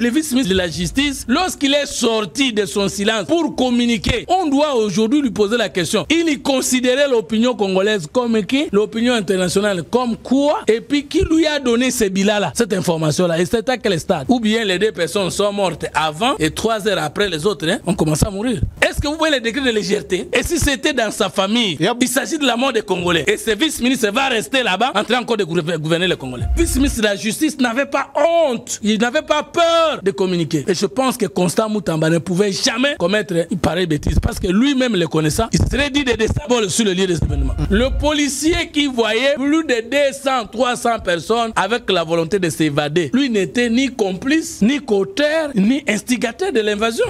le vice-ministre de la Justice, lorsqu'il est sorti de son silence pour communiquer, on doit aujourd'hui lui poser la question. Il y considérait l'opinion congolaise comme qui? L'opinion internationale comme quoi? Et puis qui lui a donné ce bilan-là, cette information-là? Et c'est à quel stade? Ou bien les deux personnes sont mortes avant et 3 heures après les autres ont commencé à mourir. Est-ce que vous voyez les degrés de légèreté? Et si c'était dans sa famille, il s'agit de la mort des Congolais. Et ce vice-ministre va rester là-bas en train encore de gouverner les Congolais. Le vice-ministre de la Justice n'avait pas honte. Il n'avait pas peur de communiquer. Et je pense que Constant Moutamba ne pouvait jamais commettre une pareille bêtise. Parce que lui-même le connaissant, il serait dit de descendre sur le lieu des événements. Le policier qui voyait plus de 200, 300 personnes avec la volonté de s'évader, lui n'était ni complice, ni qu'auteur, ni instigateur de l'invasion.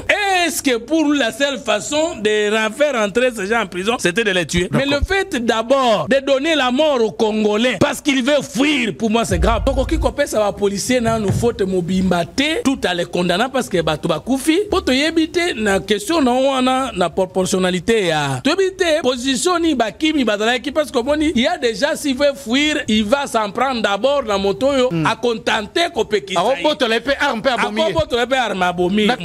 Est-ce que pour lui, la seule façon de faire entrer ces gens en prison, c'était de les tuer? Mais le fait d'abord de donner la mort aux Congolais parce qu'il veut fuir, pour moi c'est grave. Donc, qui copie ça va policier, nous faut te mobilimate tout à les condamner parce que tu vas koufi. Pour te éviter la question, la proportionnalité, tu éviter position ni bakimi badalaki parce qu'il y a déjà, s'il veut fuir, il va s'en prendre d'abord dans moto à contenter Kopeki. Moi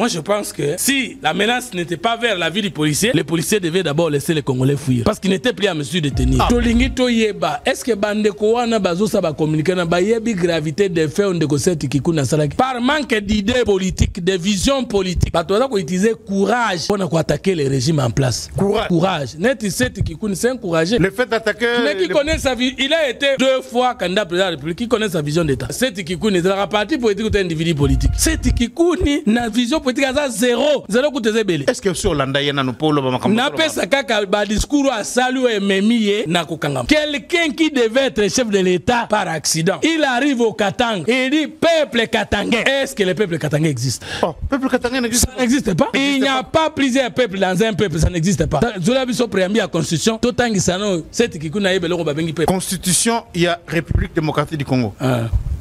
je pense que si la menace n'était pas vers la vie du policier, les policiers devaient d'abord laisser les Congolais fuir parce qu'ils n'étaient plus à mesure de tenir. Tolingi toyeba, est-ce que bandeko wana bazosa ba communiquer na bayebi gravité des faits on négociate kikuna salaki par manque d'idées politiques, de vision politique. Batoza ko utiliser courage pour attaquer les régimes en place. Courage. Net cette kikuna c'est encourager. Le fait d'attaquer mais qui connaît sa vie, il a été 2 fois candidat président de la République, qui connaît sa vision d'état. Cette kikuna c'est la partie politique ou individu politique. Cette kikuna na vision politique à zéro kuteze belé. Est-ce que sur Landa yana no polo ba makambo? Na pesa kaka ba discours à salu et memiye na kokangam. Quelqu'un qui devait être chef de l'État par accident, il arrive au Katanga et il dit peuple katangais. Est-ce que le peuple katangais existe? Oh, peuple katangais n'existe pas. Ça n'existe pas. Il n'y a pas plusieurs peuples dans un peuple, ça n'existe pas. Zola biso préambule à constitution, totangi sano cette kikuna yebe loko babengi peuple. Constitution, il y a République démocratique du Congo.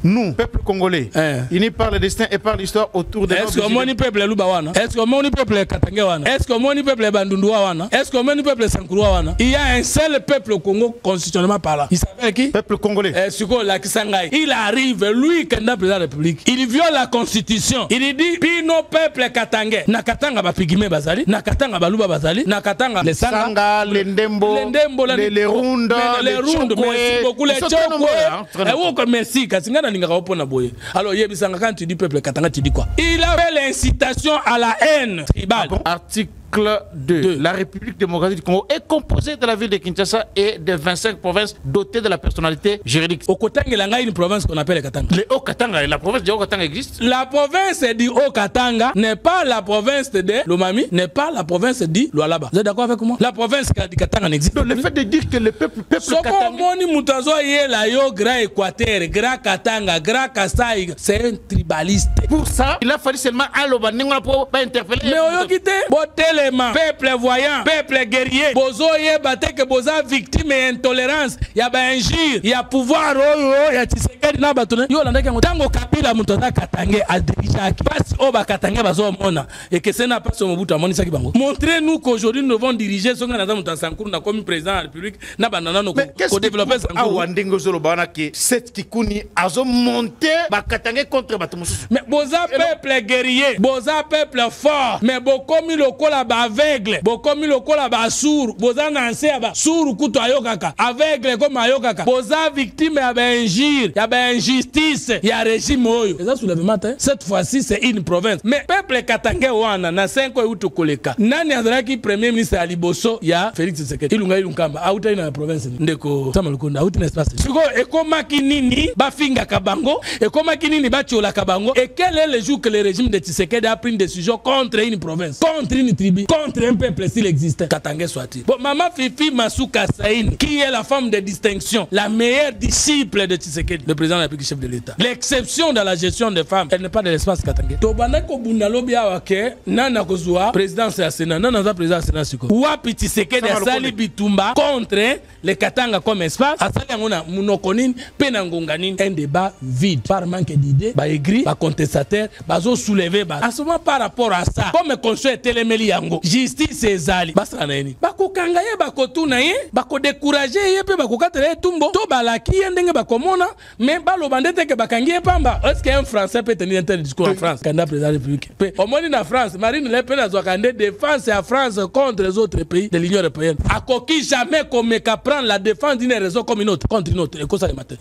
Nous, peuple congolais, unis par le destin et par l'histoire autour de nous. Est-ce que mon peuple est Lubawana? Est-ce que mon peuple est Katangawana? Est-ce que mon peuple est Bandunduawana? Est-ce que mon peuple est Sankuruawana? Il y a un seul peuple au Congo constitutionnellement parlant. Il s'appelle qui? Peuple congolais. Il arrive, lui, candidat président de la République. Il viole la Constitution. Il dit, Pino peuple Katangais. Nakatanga ba Pigime Bazali, Nakatanga ba Luba Bazali, Nakatanga les Sanga, les Ndembo, les Runda, les Runda, merci beaucoup, les Chokwe. Merci, Katsingana Ningaopona Boye. Alors, Yebisanga, quand tu dis peuple Katanga, tu dis quoi? Il avait l'incitation à la haine tribale. Article 2. La République démocratique du Congo est composée de la ville de Kinshasa et de 25 provinces dotées de la personnalité juridique. Au Katanga, il y a une province qu'on appelle le Katanga. Le Haut-Katanga, la province du Haut-Katanga existe? La province du Haut-Katanga n'est pas la province de Lomami, n'est pas la province du Lualaba. Vous êtes d'accord avec moi? La province du Katanga n'existe pas. Le fait de dire que le peuple Katanga, c'est un tribaliste. Pour ça, il a fallu seulement Aloba pour pas interpeller. Mais on a peuple voyant, peuple guerrier, bozo ye bate que boza victime et intolérance, y a injure, y a pouvoir, y a Tshisekedi na batone. Yo landa kango tango Kabila mutoza Katange a dirigé qui passe au Katange bazo mona et que ça n'a pas son bout à moni saki bango. Montrez-nous qu'aujourd'hui nous devons diriger son gana muta Sankuru na comme président de la République na banana no ko développer Sankuru. Ah wandingo zolo bana que cette kikuni azo monter ba Katange contre batumusu. Mais boza peuple guerrier, boza peuple fort, mais bokomi lokola ba aveugle, bokomi lokola ba sourd, boza nanse ba sourd kuto ayokaka, aveugle comme ayokaka, boza victime ya ba injure, ya ba injustice, ya régime oyo. Ça soulèvement cette fois-ci c'est une province. Mais peuple Katangais wana na 5 ans uto koleka. Nani azalaki premier ministre aliboso ya Félix Tshisekedi. Ilunga ilunkamba auta ina province ndeko Samalukonda auta na espace. Siko ekoma kinini ba finga kabango, ekoma kinini ba chola kabango et quel est le jour que le régime de Tshisekedi a pris une décision contre une province, contre une tribu, contre un peuple s'il existe. Katangais soit-il. Bon, Maman Fifi Masuka Saïn, qui est la femme de distinction, la meilleure disciple de Tshisekedi, le président de la République, chef de l'État. L'exception dans la gestion des femmes, elle n'est pas de l'espace Katangais. Tobana ko bundalo bia wake, nana kozua président c'est Sénat, nana za président Sénat siko. Wapi Tshisekedi asali bitumba contre les Katanga comme espace, asali ngona munokonine penangonganine, un débat vide par manque d'idées, ba aigri, ba contestataire, ba zo soulever ba. À ce moment par rapport à ça, comme construire téléméli yango bango justice ezali basala nini bakokanga ye bakotuna ye bakodécourager ye pe bakokatela ye tumbo to balaki ye ndenge bakomona mais baloba ndete ke bakangi ye pamba. Est-ce qu'un Français peut tenir un tel discours en France? Candidat président de la République au moins en France Marine Le Pen a candidat défense à France contre les autres pays de l'Union européenne akoki jamais comme qu'à prendre la défense d'une raison comme une autre contre une autre.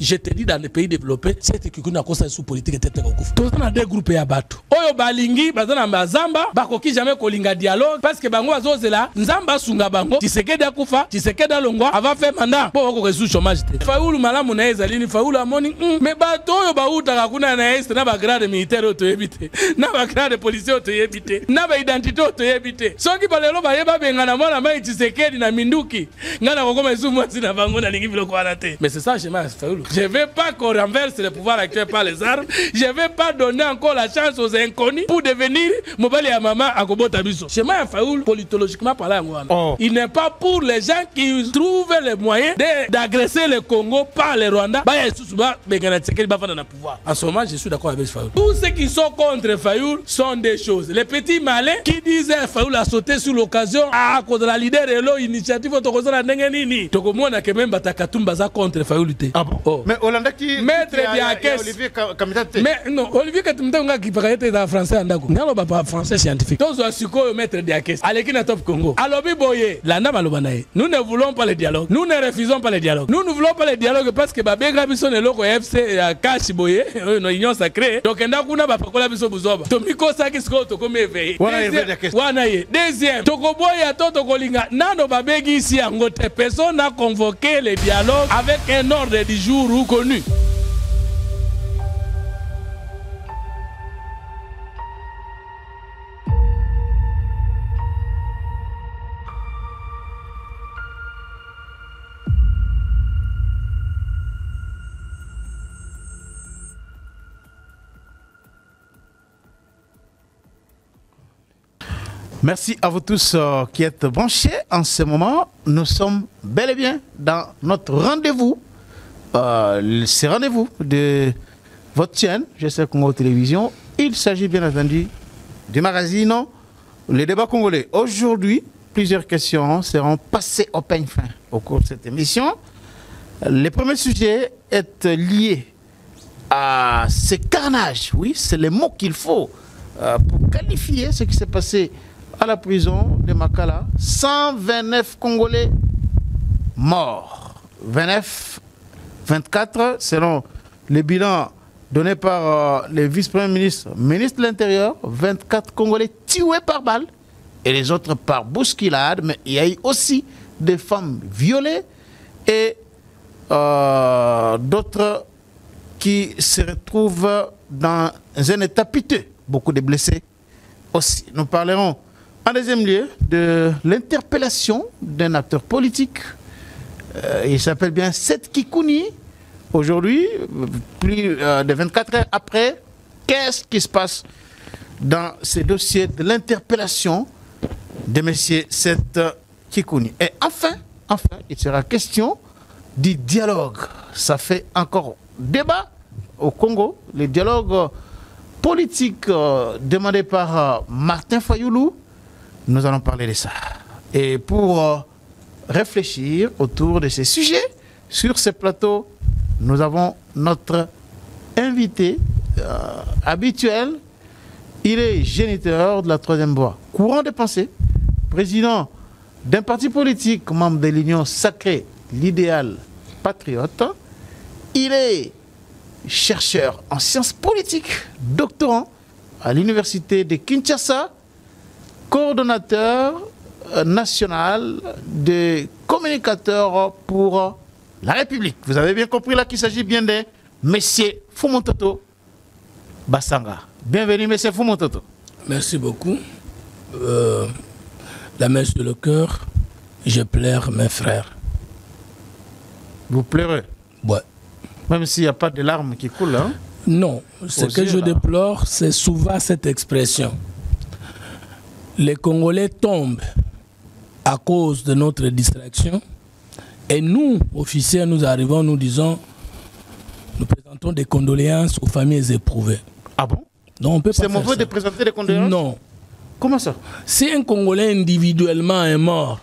Je te dis dans les pays développés c'est que kuna kosa sous politique tete kokufa to na des groupes ya bato oyo balingi bazana mazamba bakoki jamais kolinga dialogue parce que bango bazozela nzamba sunga bango Tshisekedi akufa Tshisekedi alongwa ava fait mandat po ko résoudre chômage te Fayulu malamu na ezali Fayulu amoni mais bato oyo bauta kuna na est na ba grade militaire to yebite na ba grade policier to yebite na ba identité to yebite soki balelo ba yeba bengana mwana mai Tshisekedi na minduki ngana kokoma isumu na bango na lingi biloko wana te. Mais c'est ça chez moi Fayulu. Je vais pas qu'on renverse le pouvoir actuel par les armes. Je vais pas donner encore la chance aux inconnus pour devenir mobile ya maman à Kobota biso. Chez moi Fayulu politologiquement parlant il n'est pas pour les gens qui trouvent les moyens d'agresser le Congo par les Rwandais. Bah Souba bengana Tshisekedi ba na pouvoir. En ce moment je suis d'accord avec Fayulu. Tous ceux qui sont contre Fayulu sont des choses. Les petits malins qui disaient Fayulu a sauté sur l'occasion à cause de la leader de l'initiative autorisée ndenge nini. Tokomona que même Batakatumba za contre Fayulu te. Ah bon? Mais Hollanda qui maître Diakès Olivier Kamita. Mais non, Olivier Kamita qui parlait en français andako. Ngalo ba français scientifique. Tous asiko maître Diakès. Aleki na top Congo. Alobi boye, landa maloba na ye. Nous ne voulons pas le dialogue. Nous ne refusons pas le dialogue. Nous ne voulons pas le dialogue parce que babenga biso ne loko FC cash boye, no union sacrée. Donc ndakuna ba pakola biso buzoba. To miko saki sko to comme éveillé. Wana ye. Deuxième, tokoboya to tokolinga. Nano babegi ici angote. Personne n'a convoqué le dialogue avec un ordre du jour reconnu. Merci à vous tous qui êtes branchés en ce moment. Nous sommes bel et bien dans notre rendez-vous. Ce rendez-vous de votre chaîne, GCR Congo Télévision. Il s'agit bien entendu du magazine Les Débats Congolais. Aujourd'hui, plusieurs questions seront passées au peigne fin au cours de cette émission. Le premier sujet est lié à ce carnage. Oui, c'est le mot qu'il faut pour qualifier ce qui s'est passé à la prison de Makala. 129 Congolais morts. 24 selon le bilan donné par le vice-premier ministre, ministre de l'Intérieur. 24 Congolais tués par balle et les autres par bousculade. Mais il y a eu aussi des femmes violées et d'autres qui se retrouvent dans un état piteux. Beaucoup de blessés aussi. Nous parlerons en deuxième lieu de l'interpellation d'un acteur politique. Il s'appelle bien Seth Kikouni. Aujourd'hui, plus de 24 heures après, qu'est-ce qui se passe dans ce dossier de l'interpellation de M. Seth Kikouni? Et enfin, il sera question du dialogue. Ça fait encore débat au Congo. Le dialogue politique demandé par Martin Fayulu. Nous allons parler de ça. Et pour réfléchir autour de ces sujets, sur ce plateau, nous avons notre invité habituel. Il est géniteur de la troisième voie. Courant de pensée, président d'un parti politique, membre de l'Union sacrée, l'idéal patriote. Il est chercheur en sciences politiques, doctorant à l'université de Kinshasa, coordonnateur national des communicateurs pour la République. Vous avez bien compris là qu'il s'agit bien de M. Fumontoto Basanga. Bienvenue M. Fumontoto. Merci beaucoup. La main sur le cœur, je pleure mes frères. Vous pleurez? Ouais. Même s'il n'y a pas de larmes qui coulent, hein? Non, ce que je déplore, c'est souvent cette expression. Les Congolais tombent à cause de notre distraction et nous, officiers, nous arrivons, nous disons, nous présentons des condoléances aux familles éprouvées. Ah bon? Non, on peut pas. C'est mauvais de présenter des condoléances? Non. Comment ça? Si un Congolais individuellement est mort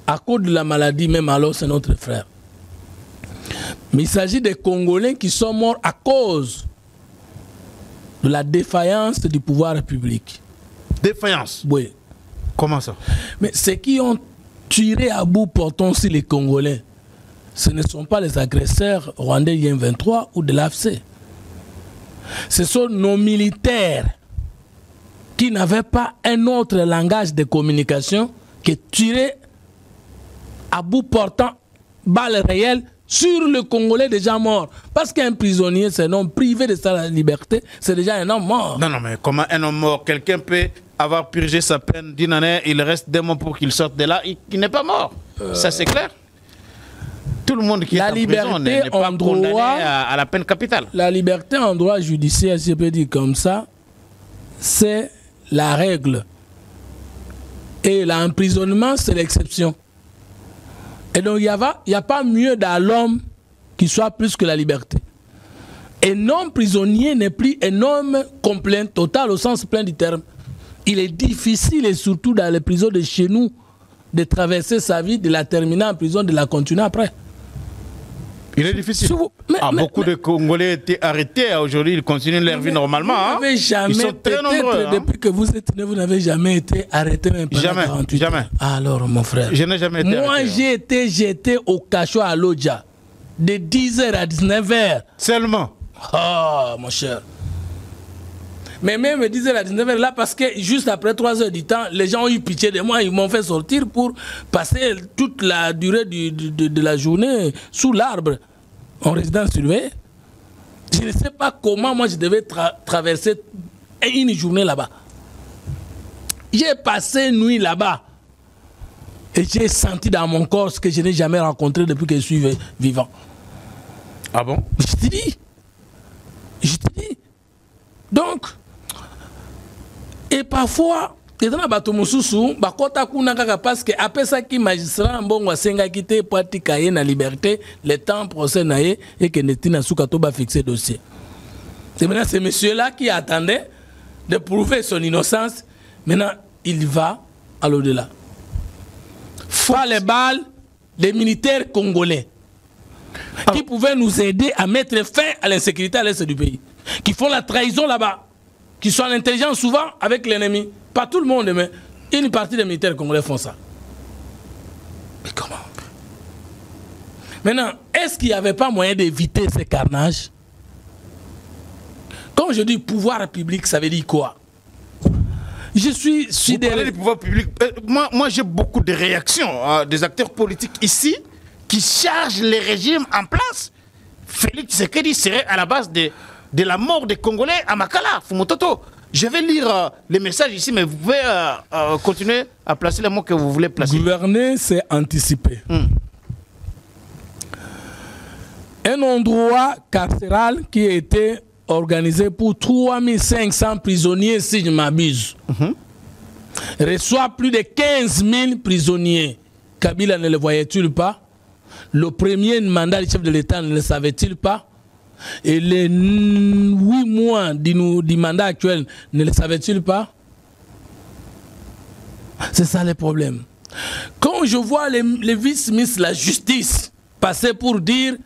à cause de la maladie, même alors c'est notre frère. Mais il s'agit des Congolais qui sont morts à cause de la défaillance du pouvoir public. Défaillance? Oui. Comment ça? Mais ceux qui ont tiré à bout portant sur les Congolais, ce ne sont pas les agresseurs rwandais IM23 ou de l'AFC. Ce sont nos militaires qui n'avaient pas un autre langage de communication que tirer à bout portant balles réelles sur le Congolais déjà mort. Parce qu'un prisonnier, c'est un homme privé de sa liberté, c'est déjà un homme mort. Non, mais comment un homme mort? Quelqu'un peut avoir purgé sa peine d'une année, il reste des mois pour qu'il sorte de là, il n'est pas mort. Ça, c'est clair. Tout le monde qui est en prison n'est pas condamné à la peine capitale. La liberté en droit judiciaire, si je peux dire comme ça, c'est la règle. Et l'emprisonnement, c'est l'exception. Et donc, il n'y a pas mieux dans l'homme qui soit plus que la liberté. Un homme prisonnier n'est plus un homme complet, total au sens plein du terme. Il est difficile, et surtout dans les prisons de chez nous, de traverser sa vie, de la terminer en prison, de la continuer après. Il est difficile. Beaucoup de Congolais étaient arrêtés. Aujourd'hui, ils continuent leur vie normalement. Ils sont très nombreux. Depuis que vous êtes né, vous n'avez jamais été arrêté. Même jamais, 48 jamais. Ans. Alors, mon frère. Je n'ai jamais été arrêté. Moi, j'étais au cachot à Lodja. De 10h à 19h. Seulement. Oh, mon cher. Mais même 10h à 19h, là, parce que juste après 3 heures du temps, les gens ont eu pitié de moi. Ils m'ont fait sortir pour passer toute la durée de la journée sous l'arbre, en résidence surveillée. Je ne sais pas comment moi je devais traverser une journée là-bas. J'ai passé une nuit là-bas. Et j'ai senti dans mon corps ce que je n'ai jamais rencontré depuis que je suis vivant. Ah bon? Je te dis. Donc, et parfois, parce que après ça qui magistrat bon wasenga quitté pratique na liberté le temps procès naé et que netina soukato ba fixer dossier. C'est maintenant ce monsieur là qui attendait de prouver son innocence. Maintenant, il va à l'au-delà. Pas les balles des militaires congolais qui pouvaient nous aider à mettre fin à l'insécurité à l'est du pays, qui font la trahison là-bas, qui sont en intelligence souvent avec l'ennemi. Pas tout le monde, mais une partie des militaires congolais font ça. Mais comment? Maintenant, est-ce qu'il n'y avait pas moyen d'éviter ces carnages? Quand je dis pouvoir public, ça veut dire quoi? Je suis sidéré. Pouvoir public. Moi j'ai beaucoup de réactions des acteurs politiques ici qui chargent les régimes en place. Félix Tshisekedi serait à la base de la mort des Congolais à Makala, Fumototo. Je vais lire les messages ici, mais vous pouvez continuer à placer les mots que vous voulez placer. Gouverner, c'est anticiper. Un endroit carcéral qui a été organisé pour 3500 prisonniers, si je ne m'abuse, reçoit plus de 15 000 prisonniers. Kabila ne le voyait-il pas? Le premier mandat du chef de l'État ne le savait-il pas? Et les 8 mois du mandat actuel ne le savait-il pas? C'est ça le problème. Quand je vois les vice-ministres de la justice passer pour dire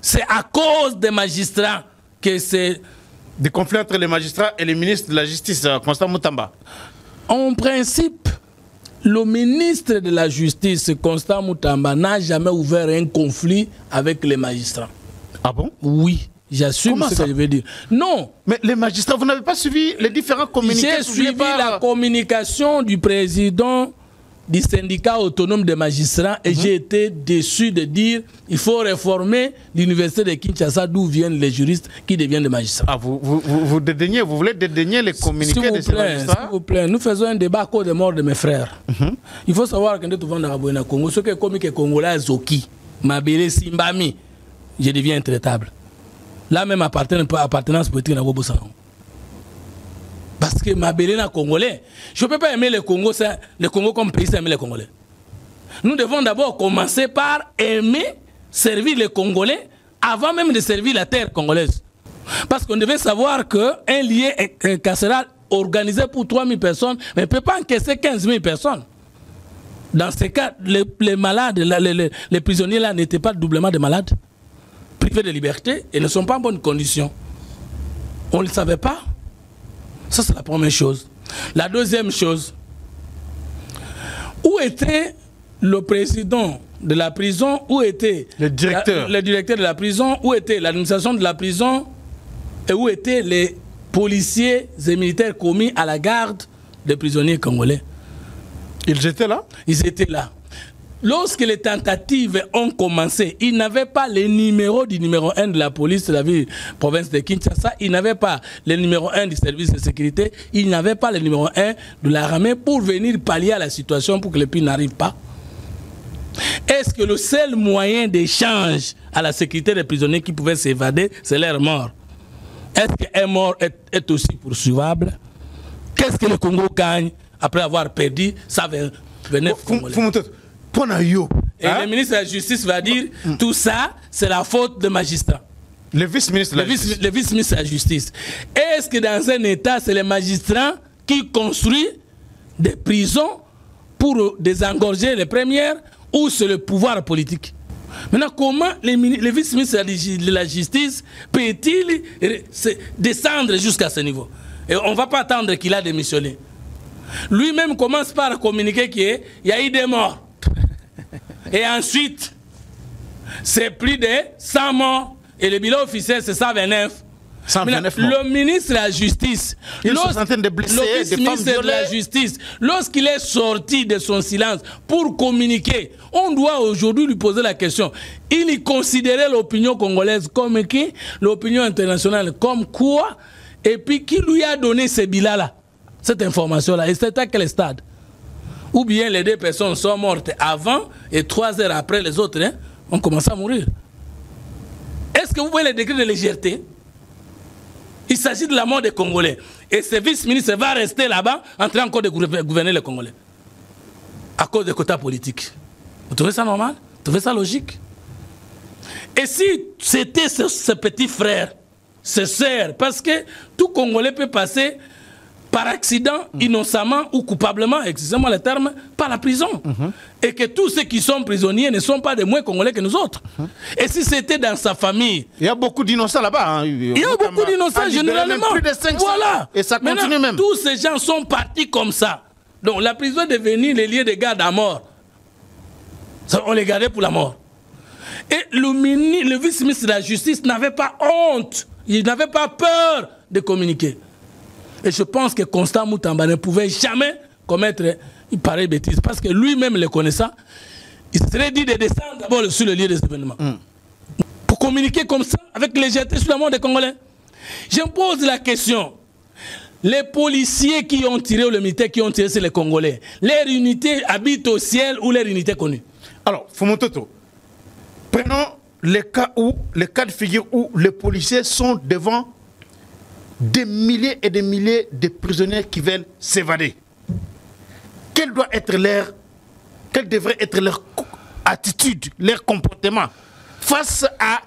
c'est à cause des magistrats que c'est... Des conflits entre les magistrats et les ministres de la justice, Constant Moutamba. En principe, le ministre de la justice, Constant Moutamba, n'a jamais ouvert un conflit avec les magistrats. Ah bon? Oui. J'assume ce que je veux dire. Non. Mais les magistrats, vous n'avez pas suivi les différents communiqués? J'ai suivi la communication du président du syndicat autonome des magistrats et j'ai été déçu de dire il faut réformer l'université de Kinshasa d'où viennent les juristes qui deviennent des magistrats. Ah, vous voulez dédaigner les communiqués de ces magistrats? S'il vous plaît, nous faisons un débat à cause de mort de mes frères. Il faut savoir que nous devons dans Congo, ce que comme que Congolais Zoki, Mabele Simbami, je deviens intraitable. Là même appartenance politique à Bobo Salon. Parce que ma belle Congolais, je ne peux pas aimer le Congo comme pays, aimer les Congolais. Nous devons d'abord commencer par aimer servir les Congolais avant même de servir la terre congolaise. Parce qu'on devait savoir qu'un lien carcéral organisé pour 3 000 personnes, mais ne peut pas encaisser 15 000 personnes. Dans ces cas, les malades, les prisonniers là n'étaient pas doublement des malades, privés de liberté et ne sont pas en bonne condition. On ne le savait pas. Ça, c'est la première chose. La deuxième chose, où était le président de la prison, où était le directeur de la prison, où était l'administration de la prison et où étaient les policiers et militaires commis à la garde des prisonniers congolais? Ils étaient là? Ils étaient là. Lorsque les tentatives ont commencé, ils n'avaient pas les numéros du numéro 1 de la police de la ville province de Kinshasa, ils n'avaient pas le numéro 1 du service de sécurité, ils n'avaient pas le numéro 1 de l'armée pour venir pallier à la situation pour que les pays n'arrivent pas. Est-ce que le seul moyen d'échange à la sécurité des prisonniers qui pouvaient s'évader, c'est leur mort? Est-ce qu'un mort est aussi poursuivable? Qu'est-ce que le Congo gagne après avoir perdu? Ça venait et le ministre de la Justice va dire tout ça, c'est la faute des magistrats. Le vice-ministre de la Justice. Le vice-ministre de la Justice. Est-ce que dans un État, c'est les magistrats qui construisent des prisons pour désengorger les premières ou c'est le pouvoir politique? Maintenant, comment le vice-ministre de la Justice peut-il descendre jusqu'à ce niveau? Et on ne va pas attendre qu'il a démissionné. Lui-même commence par communiquer qu'il y a eu des morts. Et ensuite, c'est plus de 100 morts. Et le bilan officiel, c'est 129. 129 morts. Le ministre de la Justice, de la Justice, lorsqu'il est sorti de son silence pour communiquer, on doit aujourd'hui lui poser la question. Il considérait l'opinion congolaise comme qui? L'opinion internationale comme quoi? Et puis qui lui a donné ce bilan-là? Cette information-là, et c'est à quel stade? Ou bien les 2 personnes sont mortes avant et 3 heures après les autres ont commencé à mourir. Est-ce que vous voyez les degrés de légèreté? Il s'agit de la mort des Congolais. Et ce vice-ministre va rester là-bas en train encore de gouverner les Congolais. À cause des quotas politiques. Vous trouvez ça normal? Vous trouvez ça logique? Et si c'était ce petit frère, ce sœur, parce que tout Congolais peut passer par accident, innocemment ou coupablement, excusez-moi le terme, par la prison. Et que tous ceux qui sont prisonniers ne sont pas des moins Congolais que nous autres. Et si c'était dans sa famille... Il y a beaucoup d'innocents là-bas. Il y a beaucoup d'innocents, généralement. Plus de 500, voilà. Et ça continue. Maintenant, même. Tous ces gens sont partis comme ça. Donc la prison est devenue les lieux de garde à mort. Ça, on les gardait pour la mort. Et le vice-ministre de la Justice n'avait pas honte. Il n'avait pas peur de communiquer. Et je pense que Constant Moutamba ne pouvait jamais commettre une pareille bêtise. Parce que lui-même le connaissant, il serait dit de descendre d'abord sur le lieu des événements. Pour communiquer comme ça, avec légèreté sur la mort des Congolais. Je me pose la question. Les policiers qui ont tiré, ou les militaires qui ont tiré sur les Congolais, leur unité habite au ciel ou leur unité connue? Alors, Fumototo, prenons les cas de figure où les policiers sont devant des milliers et des milliers de prisonniers qui veulent s'évader. Quelle devrait être leur attitude, leur comportement face à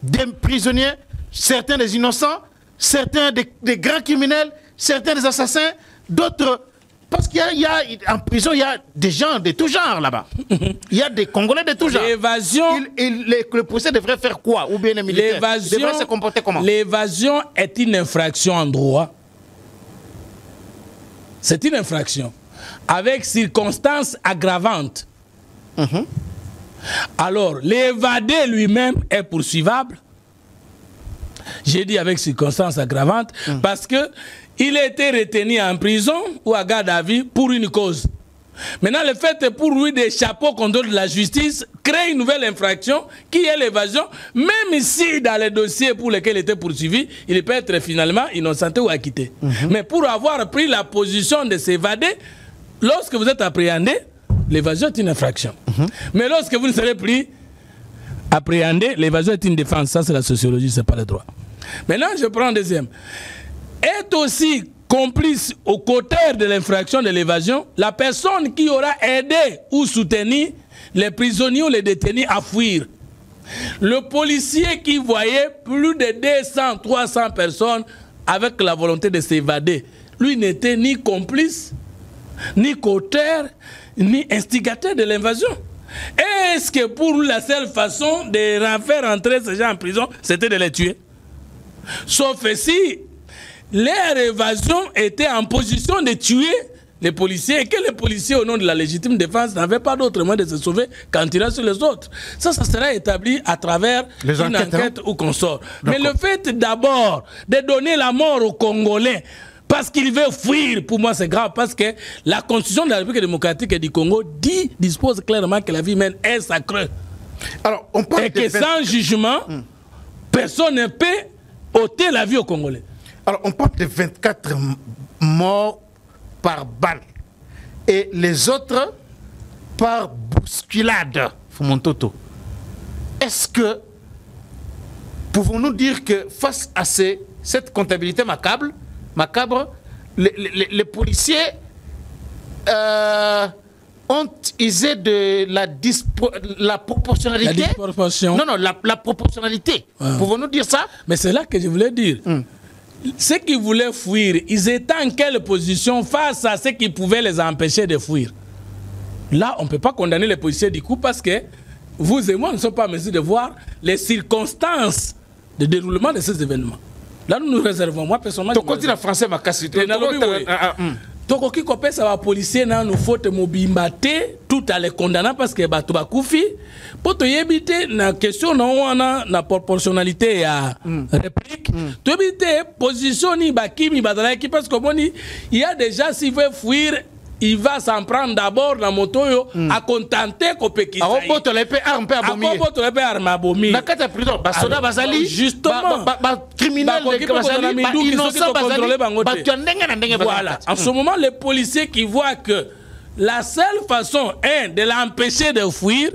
des prisonniers, certains des innocents, certains des grands criminels, certains des assassins, d'autres... Parce qu'il y a en prison, il y a des gens de tout genre là-bas. Il y a des Congolais de tout genre. L'évasion... Le policier devrait faire quoi? Ou bien les militaires devraient se comporter comment? L'évasion est une infraction en droit. C'est une infraction. Avec circonstances aggravantes. Alors, l'évadé lui-même est poursuivable. J'ai dit avec circonstances aggravantes parce que il a été retenu en prison ou à garde à vue pour une cause. Maintenant, le fait pour lui d'échapper au contrôle de la justice crée une nouvelle infraction qui est l'évasion, même si dans les dossiers pour lesquels il était poursuivi, il peut être finalement innocenté ou acquitté. Mais pour avoir pris la position de s'évader, lorsque vous êtes appréhendé, l'évasion est une infraction. Mais lorsque vous ne serez plus appréhendé, l'évasion est une défense. Ça, c'est la sociologie, ce n'est pas le droit. Maintenant, je prends un deuxième. Est aussi complice au côté de l'infraction de l'évasion la personne qui aura aidé ou soutenu les prisonniers ou les détenus à fuir. Le policier qui voyait plus de 200, 300 personnes avec la volonté de s'évader lui n'était ni complice, ni qu'auteur, ni instigateur de l'invasion. Est-ce que pour lui, la seule façon de faire entrer ces gens en prison, c'était de les tuer? Sauf si leur évasion était en position de tuer les policiers et que les policiers, au nom de la légitime défense, n'avaient pas d'autre moyen de se sauver qu'en tirant sur les autres. Ça sera établi à travers une enquête ou qu'on sort. Mais le fait d'abord de donner la mort aux Congolais parce qu'il veut fuir, pour moi c'est grave, parce que la Constitution de la République démocratique du Congo dispose clairement que la vie humaine est sacrée. Alors, on parle et que sans jugement, personne ne peut ôter la vie aux Congolais. Alors, on parle de 24 morts par balle et les autres par bousculade. Fumontoto. Est-ce que pouvons-nous dire que face à cette comptabilité macabre, les policiers ont usé de la proportionnalité? La disproportion. Non, la proportionnalité. Pouvons-nous dire ça? Mais c'est là que je voulais dire. Ceux qui voulaient fuir, ils étaient en quelle position face à ceux qui pouvaient les empêcher de fuir? Là, on ne peut pas condamner les policiers du coup parce que vous et moi ne sommes pas en mesure de voir les circonstances de déroulement de ces événements. Là, nous nous réservons. Moi, personnellement, tu continues en français, ma casse. Tokoki kopesa ba policier na nous faut te mobimbate tout à les condamner parce que bato bakufi poto yebite na question na wana na proportionnalité ya réplique tu yebite position ni bakimi badala ki parce que boni il y a déjà s'il veut fuir il va s'en prendre d'abord la moto yo à contenter ko pekisa a poto le pe arme pe abomi a poto le pe arme abomi na kata prison ba soda bazali justement ba criminel de bazali ba innocent bazali ba tondenge na ndenge voilà en ce moment les policiers qui voient que la seule façon un de l'empêcher de fuir,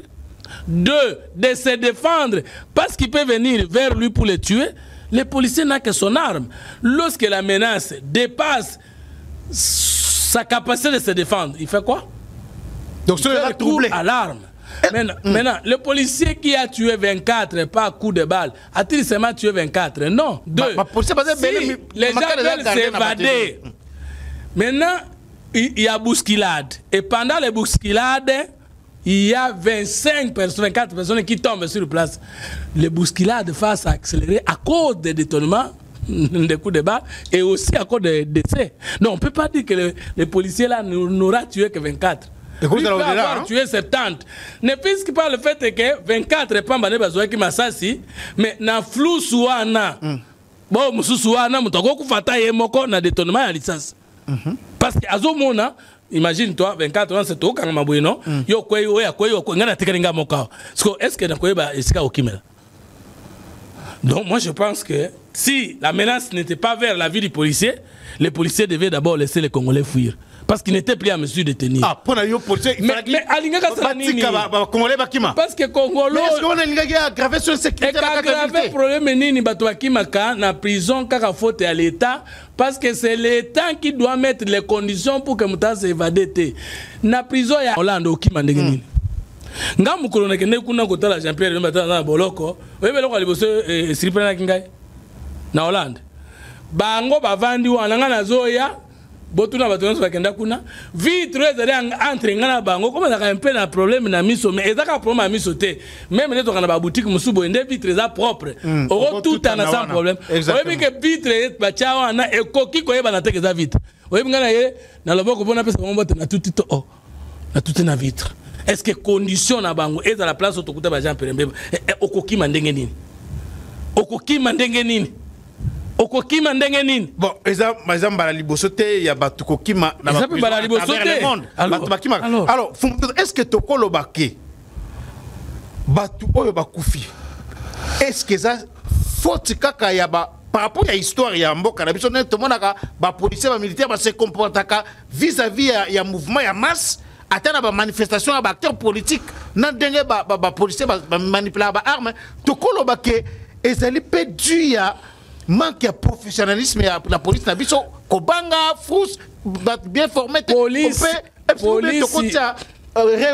deux de se défendre parce qu'il peut venir vers lui pour le tuer, les policiers n'ont que son arme. Lorsque la menace dépasse sa capacité de se défendre, il fait quoi? Donc il va troubler à l'arme. Maintenant, le policier qui a tué 24 par coup de balle, a-t-il seulement tué 24? Non. Deux. Si les gens veulent s'évader. Maintenant, il y a bousculade. Et pendant les bousculades, il y a 24 personnes qui tombent sur place. Les bousculades face à accélérer à cause des détournements des coups de balle et aussi à cause des décès. Donc on ne peut pas dire que les policiers là n'aura tué que 24. Il peut avoir tué 70. Ne puisque pas le fait que 24 pas mané bazoa qui m'assassi, mais na flou souana. Bon, mususuana mutoko kufata yemoko na détournement à licence. Parce que azomona, imagine-toi 24 ans c'est tout quand mabouino, yo kwei oya kwei yo ngana tikaringa moka. Est-ce que na kwei ba esika okimela? Donc moi je pense que si la menace n'était pas vers la vie du policier, les policiers devaient d'abord laisser les Congolais fuir. Parce qu'ils n'étaient plus en mesure de tenir. Ah, pour les policiers, il fallait parce que Congolais. Est-ce qu'on a aggravé sur le sécurité? Le problème nini batouakimaka na prison kaka faute à l'État parce que c'est l'État qui doit mettre les conditions pour que Mouta s'évade. Na prison ya Hollande okimandenge nini. Nga mukolo na kende kuna kotala Jean-Pierre Mbata na boloko oyebe loko liboso siripena na kingai na Hollande bango bavandi wana nga nazoya botuna batonso bakenda kuna vitre ezali entre nga na bango comme ça un peu na problème na miso mais ezaka problème na miso te même les tokana ba boutique musubo ende vitre za propre oko tout en sans problème oyebi que vitre ba cha wana ekoki koyeba na teke za vitre oyebi nga na ye na loboko bona pesa bombo na tutito oh na tout na vitre. Est-ce que condition na bango est à la place autokuta ba Jean Perembe okoki mandenge nini? Okoki mandenge nini? Okoki mandenge nini? Bon, exemple bala libosote ya batu kokima na ba bala libosote. Alors, est-ce que tokolo baké batu oyo bakufi? Est-ce que ça faute kaka ya ba par rapport à l'histoire ya mboka na biso tout monde ba policier ba militaire ba se comportaka vis-à-vis ya mouvement ya masse? Attends la manifestation à acteurs politiques nan dengue ba policier ba manipuler ba armes to koloba ke ezali pe dû ya manque de professionnalisme ya la police na biso kobanga frous bien formé police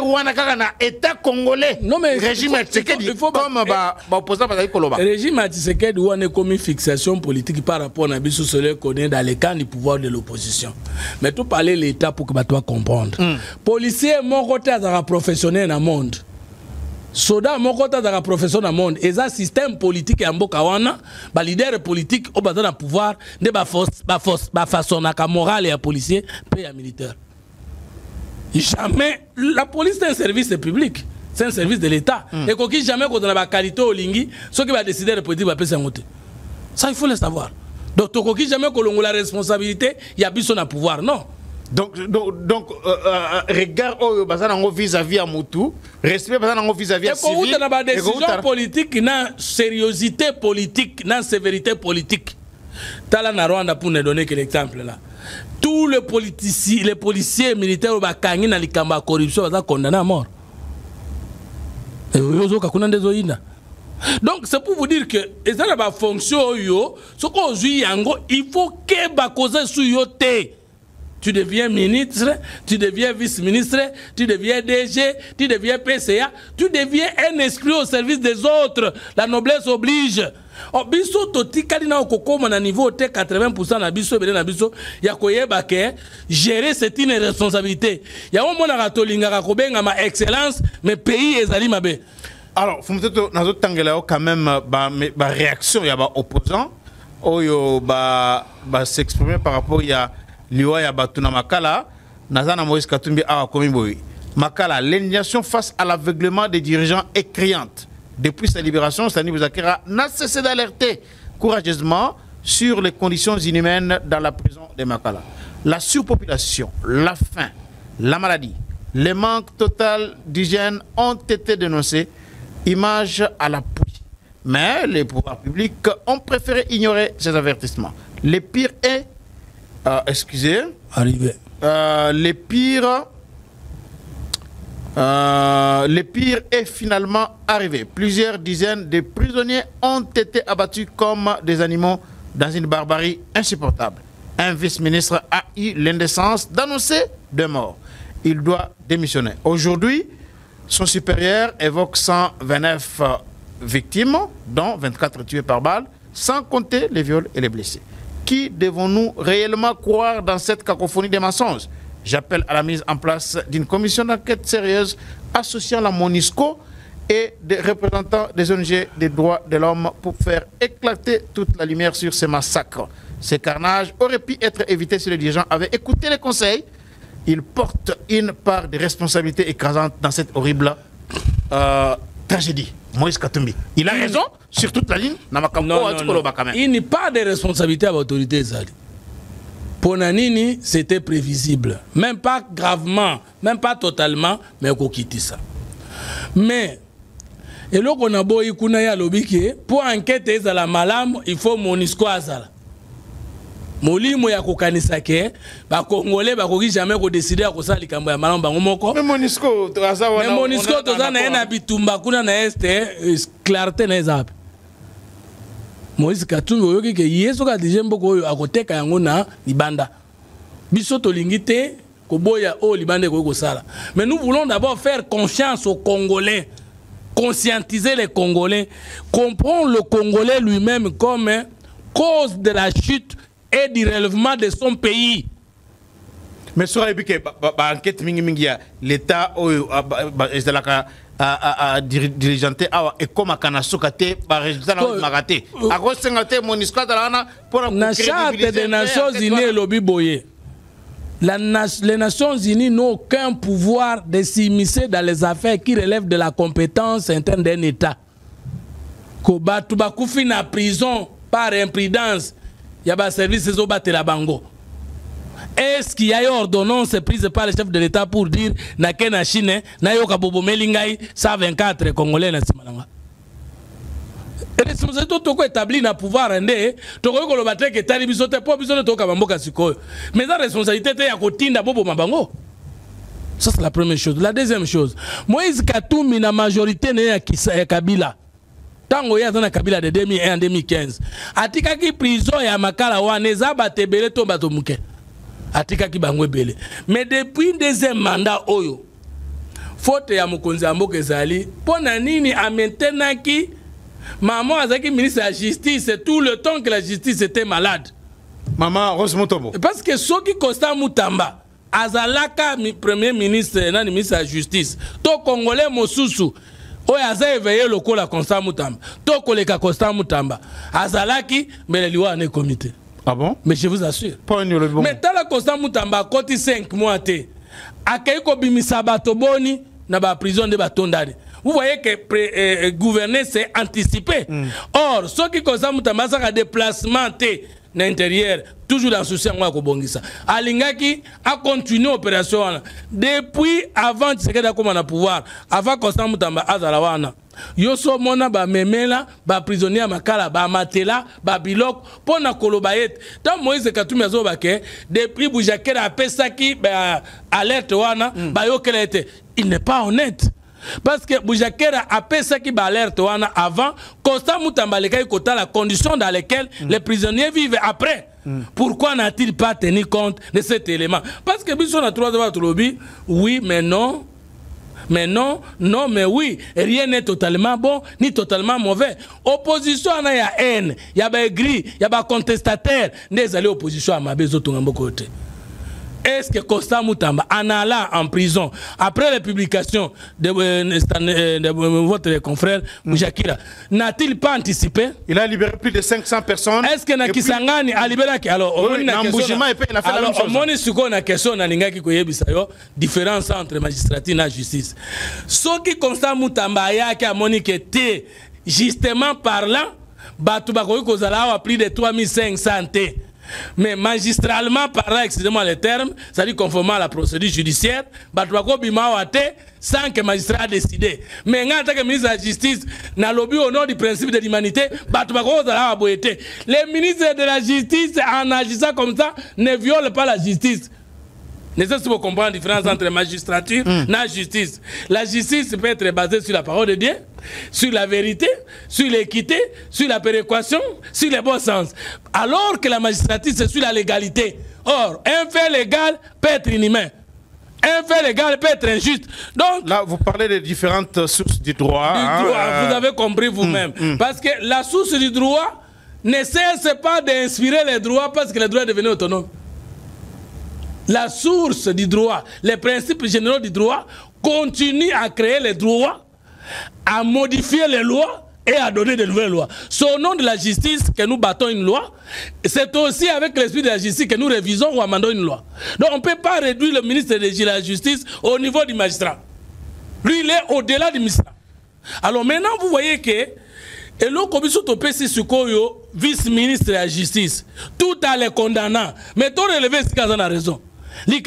Rwanda na État congolais. Non mais régime Tshisekedi comme opposant par Koloba. Régime Tshisekedi on est comme une fixation politique par rapport à biso solo connaît dans les camps du pouvoir de l'opposition. Mais tout parler l'État pour que toi comprendre. Policier mon côté à professionnel dans le monde. Soda mon côté à professionnel dans le monde. Et ça système politique en mboka wana, ba leader politique au bazana pouvoir de ba façon na morale et policier et militaire. Jamais la police c'est un service public, c'est un service de l'État. Et qu'on jamais qu'on a la qualité au lingui, ceux qui va décider de politique va passer en monter. Ça il faut le savoir. Donc qu'on jamais qu'on a la responsabilité, il y a besoin de pouvoir, non. Donc regard au bazana vis-à-vis à Moutou, respect bazana vis-à-vis à civil. Et qu'on a des décisions politiques, na sériosité politique, na sévérité politique. Tala na Rwanda pour ne donner que l'exemple là. Tous les policiers militaires qui ont dans la corruption sont condamnés à mort. Donc c'est pour vous dire que ça n'a pas fonctionné. Il faut que tu deviens ministre, tu deviens vice-ministre, tu deviens DG, tu deviens PCA, tu deviens un esprit au service des autres. La noblesse oblige. Oh, biso totikali na okokoma na niveau te 80% na biso bele na biso ya koyeba ke gérer c'est une responsabilité. Ya omona ka tolinga ko benga ma excellence mais pays ezali mabe. Alors, faut peut-être nazo tangela quand même ba réaction ya ba opposant oyo ba s'exprimer par rapport ya liwa ya batuna makala nazana Moïse Katumbi a komi boy. Makala l'indignation face à l'aveuglement des dirigeants est criante. Depuis sa libération, Sani Bouzakera n'a cessé d'alerter courageusement sur les conditions inhumaines dans la prison de Makala. La surpopulation, la faim, la maladie, les manques total d'hygiène ont été dénoncés, image à l'appui. Mais les pouvoirs publics ont préféré ignorer ces avertissements. Le pire est, le pire est finalement arrivé. Plusieurs dizaines de prisonniers ont été abattus comme des animaux dans une barbarie insupportable. Un vice-ministre a eu l'indécence d'annoncer deux morts. Il doit démissionner. Aujourd'hui, son supérieur évoque 129 victimes, dont 24 tués par balle, sans compter les viols et les blessés. Qui devons-nous réellement croire dans cette cacophonie des mensonges? J'appelle à la mise en place d'une commission d'enquête sérieuse associant la MONUSCO et des représentants des ONG des droits de l'homme pour faire éclater toute la lumière sur ces massacres. Ces carnages auraient pu être évités si les dirigeants avaient écouté les conseils. Ils portent une part de responsabilité écrasante dans cette horrible tragédie. Moïse Katumbi. Il a raison sur toute la ligne. Non. Il n'y a pas de responsabilité à l'autorité. Pour Nanini, c'était prévisible. Même pas gravement, même pas totalement, mais on quitte ça. Mais, et là, on a beau y pour enquêter sur la malam, il faut MONUSCO azala. Molimo ya kokanisa ke ba Congolais ba koki jamais ko décider ko sala likambo ya malam bango moko. Mais MONUSCO toza na ena bitumba kuna na este clarté na ezap. Moïse Katumbi oyoki ke yeso ka dijembo ko akoteka yango na libanda. Biso to lingite ko boya o libanda ko sala. Mais nous voulons d'abord faire confiance aux Congolais, conscientiser les Congolais, comprendre le Congolais lui-même comme cause de la chute et du relèvement de son pays. Mais sur l'enquête l'État a dirigeanté et comme à Kanasokate, par résultat, Maraté. À cause de MONUSCO, pour la charte des Nations Unies, lobby boyé. Les Nations Unies n'ont aucun pouvoir de s'immiscer dans les affaires qui relèvent de la compétence interne d'un État. Koba Toubakoufine en prison par imprudence. Il y a un service qui est la bango. Est-ce qu'il y a une ordonnance prise par le chef de l'État pour dire que na Chine, na yo kabobo melingai 124 Congolais na simalanga? Et les responsabilités sont établies dans le pouvoir. Toko ko lobate ke tali bisote po bisote to kabamboka sikoyo. Mais la responsabilité est ya kotinda bobo mabango. Ça c'est la première chose. La deuxième chose, Moïse Katumbi na majorité ne ya Kabila. Tango ya zana Kabila de 2001 en 2015. Atika ki prison ya makala wana ezaba tebele to bato muke. Atika ki bangwe bele. Mais depuis deuxième mandat oyo, faute ya mokonzi ya mboka ezali pona nini amentenaki maman azaki ministre de la justice tout le temps que la justice était malade. Maman Rose Mutombo. Parce que soki Constant Mutamba azalaka premier ministre nani ministre de la justice to congolais mosusu oyo aza éveillé lokola Constant Mutamba to koleka Constant Mutamba azalaki mbele liwa ne comité. Ah bon? Mais je vous assure. Pas le bon. Mais tala Constant Mutamba koti 5 mois te akei ko bimisa bato boni na ba prison de batondari. Vous voyez que gouverner c'est anticiper. Or ceux qui Constant Mutamba ça déplacement te l'intérieur toujours dans souci à kobongisa alingaki a continué opération depuis avant Tshisekedi comme na pouvoir avant Constant Mutamba azala wana yoso mona ba memela ba prisonnier makala ba matela ba bilok pona koloba yete tant Moïse Katumbi azoba ke depuis Boujakera apesaki ba alerte wana ba yokela ete il n'est pas honnête. Parce que Boujakera a pensé qu'il alerte avant, Constant Mutamba kota la condition dans laquelle les prisonniers vivent après. Pourquoi n'a-t-il pas tenu compte de cet élément? Parce que Bisson a trois de lobby, oui, mais non. Mais non, non, mais oui. Rien n'est totalement bon, ni totalement mauvais. Opposition, il y a haine, il y a gris, il y a contestataire. N'est allé opposition à ma besoin de côté. Est-ce que Constant Mutamba en allant en prison après la publication de votre confrère Boujakira n'a-t-il pas anticipé? Il a libéré plus de 500 personnes. Est-ce que Nakisangani a libéré? Alors, on a une question différence entre magistrature et justice. Ce qui Constant Mutamba a moniqué justement parlant, Batoubakoy a plus de 3500. Mais magistralement parlant, excusez-moi le terme, c'est-à-dire conformément à la procédure judiciaire, sans que le magistrat a décidé. Mais en tant que ministre de la Justice, dans le but au nom du principe de l'humanité, les ministres de la Justice, en agissant comme ça, ne violent pas la justice. Nécessaire pour comprendre la différence entre magistrature et la justice. La justice peut être basée sur la parole de Dieu, sur la vérité, sur l'équité, sur la péréquation, sur le bon sens. Alors que la magistrature, c'est sur la légalité. Or, un fait légal peut être inhumain. Un fait légal peut être injuste. Donc, là, vous parlez des différentes sources du droit. Vous avez compris vous-même. Parce que la source du droit ne cesse pas d'inspirer les droits parce que les droits deviennent autonomes. La source du droit, les principes généraux du droit continuent à créer les droits, à modifier les lois et à donner de nouvelles lois. C'est au nom de la justice que nous battons une loi. C'est aussi avec l'esprit de la justice que nous révisons ou amendons une loi. Donc on ne peut pas réduire le ministre de la Justice au niveau du magistrat. Lui, il est au-delà du magistrat. Alors maintenant, vous voyez que et l'autre vice-ministre de la Justice, tout à les condamnants, mais tout relevé ce qu'on a raison. Les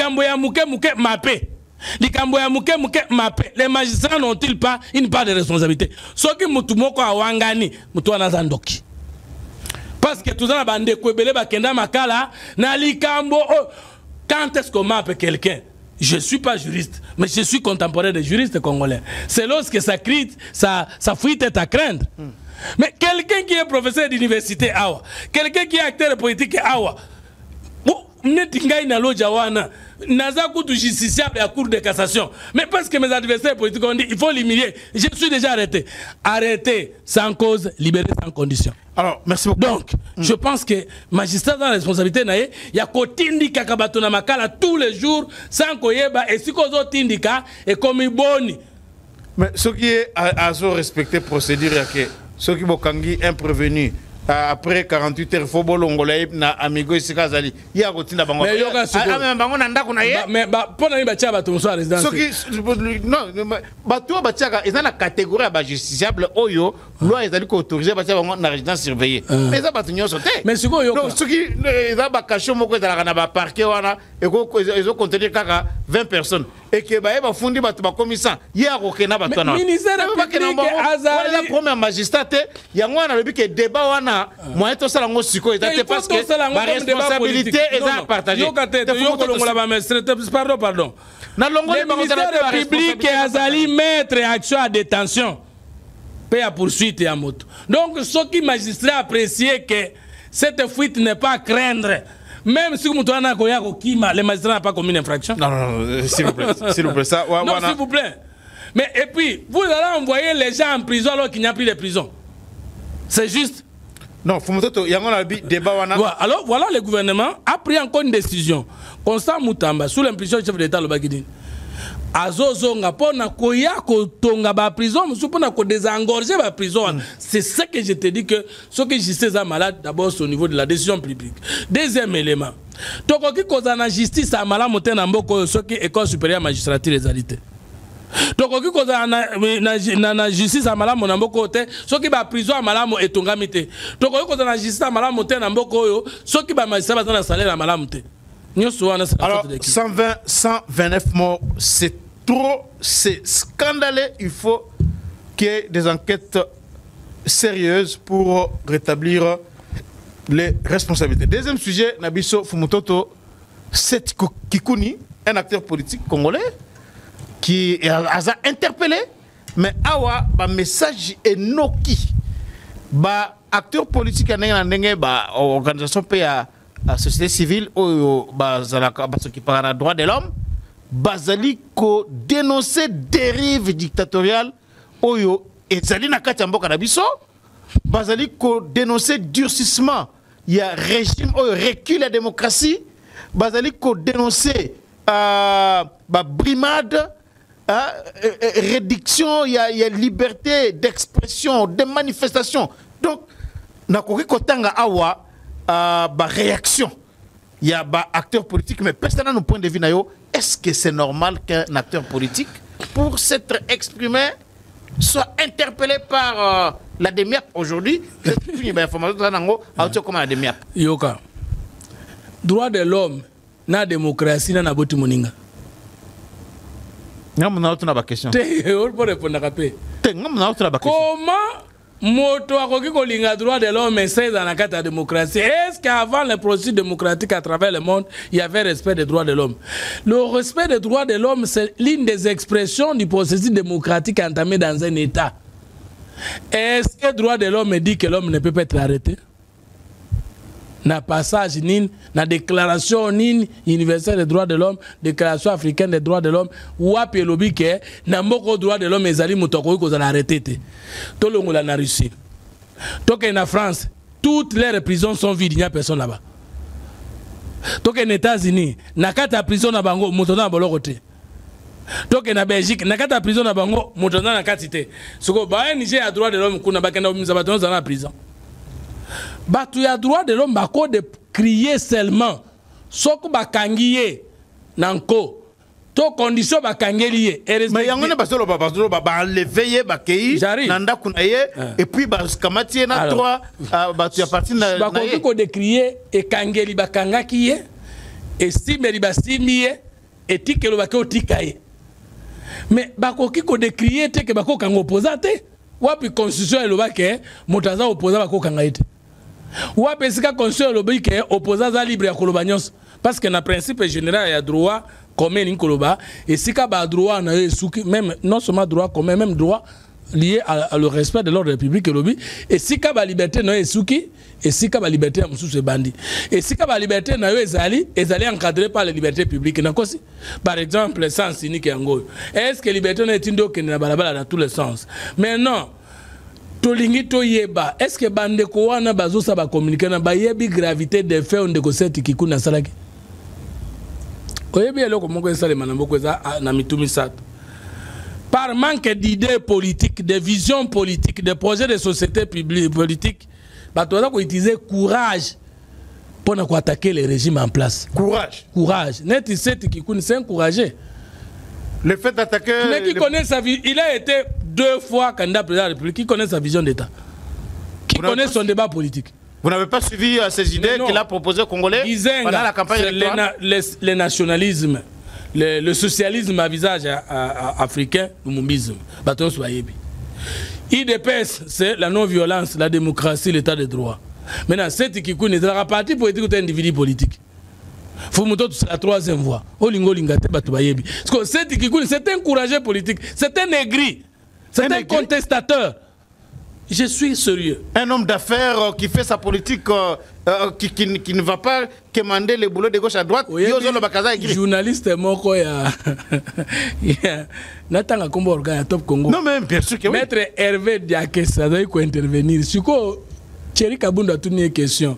magistrats n'ont-ils pas une part de responsabilité? Ce qui mutumoko awangani, mutuana zandoki. Parce que tout ça bande kwebele bakenda makala na likambo. Quand est-ce qu'on mappe quelqu'un? Je ne suis pas juriste, mais je suis contemporain des juristes congolais. C'est lorsque ça fuite est à craindre. Mais quelqu'un qui est professeur d'université, quelqu'un qui est acteur politique, justiciable à la Cour de cassation. Mais parce que mes adversaires politiques ont dit il faut l'humilier. Je suis déjà arrêté. Arrêté sans cause, libéré sans condition. Alors, merci beaucoup. Donc, je pense que magistrat dans la responsabilité, il y a Kotindi Kakabatona Makala tous les jours sans Koyeba et si Kozo Tindika et comme Boni. Mais ce qui est à respecter procédure, ceux qui ont un prévenu après 48 heures, il faut que na amigo ici Kazali. Il y a routine bango. Mais yoga mais pour na batia bato so résidence. Non, bato batia ils ont la catégorie à justiciable oyo, loi ils allaient autoriser batia bango na résidence surveillée. Mais ça bato nyo sauté. Mais ce donc ceux qui ils ont ba caché moko dans la ba parquet wana et ils ont contenir kaka 20 personnes et que ba ba fundi bato ba commissaire. Il y a rokena bato na. Ministère public azali. La première magistrat yango na lebi que débat wana moi tout ça lango siko était parce que la responsabilité est à partager. Pardon. Le ministère public est azali mettre action à détention. Paye à poursuite et à moto. Donc ceux qui magistrats appréciaient que cette fuite n'est pas à craindre. Même si vous avez les magistrats n'ont pas commis une infraction. Non, s'il vous plaît. S'il vous plaît. Ça, non, s'il vous plaît. Mais et puis, vous allez envoyer les gens en prison alors qu'il n'y a plus de prison. C'est juste. Non, il y a un débat. Alors voilà, le gouvernement a pris encore une décision. Constant Moutamba, sous l'impulsion du chef d'État, le Bagidine. Azozonga pona koya kotonga ba prison, pona ko désengorger ba prison. C'est ce que je te dis que ce que justice est malade d'abord au niveau de la décision publique. Deuxième élément. Tokoki kozana justice a malade motena mboko ce qui école supérieure magistrature les alités. Tokoki kozana na justice a malade monamboko te ce qui ba prison a malade etongami te. Tokoki kozana justice a malade motena mboko yo ce qui ba magistrat na salaire a malade te. Alors, 129 morts, c'est trop, c'est scandaleux. Il faut qu'il y ait des enquêtes sérieuses pour rétablir les responsabilités. Deuxième sujet, Nabiso Fumutoto, c'est Kikouni, un acteur politique congolais, qui a interpellé, mais awa, un message est noki. Acteur politique, organisation PA. La société civile, ceux qui parlent des droits de l'homme, bazali ko dénoncer dérive dictatoriale, oyo et zali na kati mboka na biso, bazali ko dénoncer durcissement, il y a régime oyo recule la démocratie, bazali ko dénoncer brimade, réduction, il y a liberté d'expression, de manifestation. Donc, na koki kotanga awa réaction. Il y a des acteurs politiques, mais personne n'a point de vue. Est-ce que c'est normal qu'un acteur politique, pour s'être exprimé, soit interpellé par la DEMIAP aujourd'hui? Yoka, droit de l'homme, na démocratie, na boti moninga. Comment moto akoki kolinga droit de l'homme et c'est dans la carte de la démocratie? Est-ce qu'avant le processus démocratique à travers le monde, il y avait respect des droits de l'homme? Le respect des droits de l'homme, c'est l'une des expressions du processus démocratique entamé dans un État. Est-ce que le droit de l'homme dit que l'homme ne peut pas être arrêté? Na passage ni na déclaration ni universelle des droits de l'homme, déclaration africaine des droits de l'homme, ou api lobi ke na mboko droits de l'homme ezali mutoko ko za arrêté te. To longola na Russie. To ke na France, toutes les prisons sont vides, il n'y a personne là-bas. To ke na États-Unis, na kata prison na bango mutona boloko te. To ke na Belgique, na kata prison na bango mutona na katite. Soko ba Niger a droit de l'homme kuna bakenda mizabato na prison. Tu as droit de l'homme de crier seulement. Soko bakangiye nanko. To condition bakangeliye. Mais yangone basolo ba lever bakei nanda kunaye et puis baskamati na droit tu as parti na bakoki ko de crier et kangeli bakangakiye et simeli basimiye et tikelo bakeo tikaye. Mais bakoki ko de crier te ke bako kango opposate. Wapi constitution elobake motaza opposa bako kangaite. Ou après ce constitution l'obéit opposant à libre à Kolobanyos parce que dans principe général il y a droit commun in Koloba et si ka ba droit na même non seulement droit commun même droit lié à le respect de l'ordre public et si ka ba liberté na esuki et si ka ba liberté ya mususu bandi et si ka ba liberté na ezali encadré par la liberté publique na kosi par exemple sens unique yango est-ce que liberté na etindo ke na balabala dans tous les sens mais non. Est-ce que bandeko wana bazosa ba communiquer na bayebi gravité des faits on de koseti kikuna salaki oyebi eloko moko esale manamboko eza na mitumi sat par manque d'idées politiques de vision politique de projets de société publique politique bato za ko utiliser courage pour na ko attaquer les régimes en place. Courage net seti kikuna c'est encourager le fait d'attaquer. Mais qui connaît sa vie, il a été 2 fois candidat président de la République, qui connaît sa vision d'État, qui connaît son débat politique. Vous n'avez pas suivi ces idées qu'il a proposées aux Congolais pendant la campagne électorale? Le nationalisme, le socialisme à visage africain, le moumbisme. IDPS, c'est la non-violence, la démocratie, l'état de droit. Maintenant, c'est qui connaît la partie politique ou un individu politique. Fumuto c'est la 3e voie. C'est un courageux politique, c'est un aigri, c'est un contestateur. Je suis sérieux. Un homme d'affaires qui fait sa politique, qui ne va pas commander les boulots de gauche à droite. Journaliste moko ya natanga kombo organe Top Congo. Non mais bien sûr que oui. Maître Hervé Diaké ça doit intervenir. Siko Thierry Kabunda a tourné une question.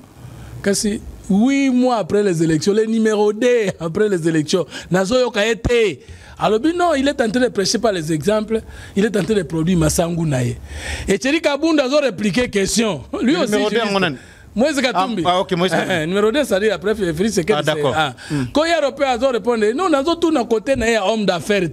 Kasi 8 mois après les élections, le numéro 2 après les élections, Nazo a été. Alors, non, il est en train de prêcher par les exemples, il est en train de produire Massangu Naye. Et Thierry Kabunda a répliqué question. Lui aussi. Numéro 2, Moïse Katumbi. Ah, ok, Moïse Katumbi. Numéro 2, ça dit après, c'est que d'accord. Quand il y a Européen, ils ont répondu, non, nous avons tout d'un côté, nous avons homme d'affaires,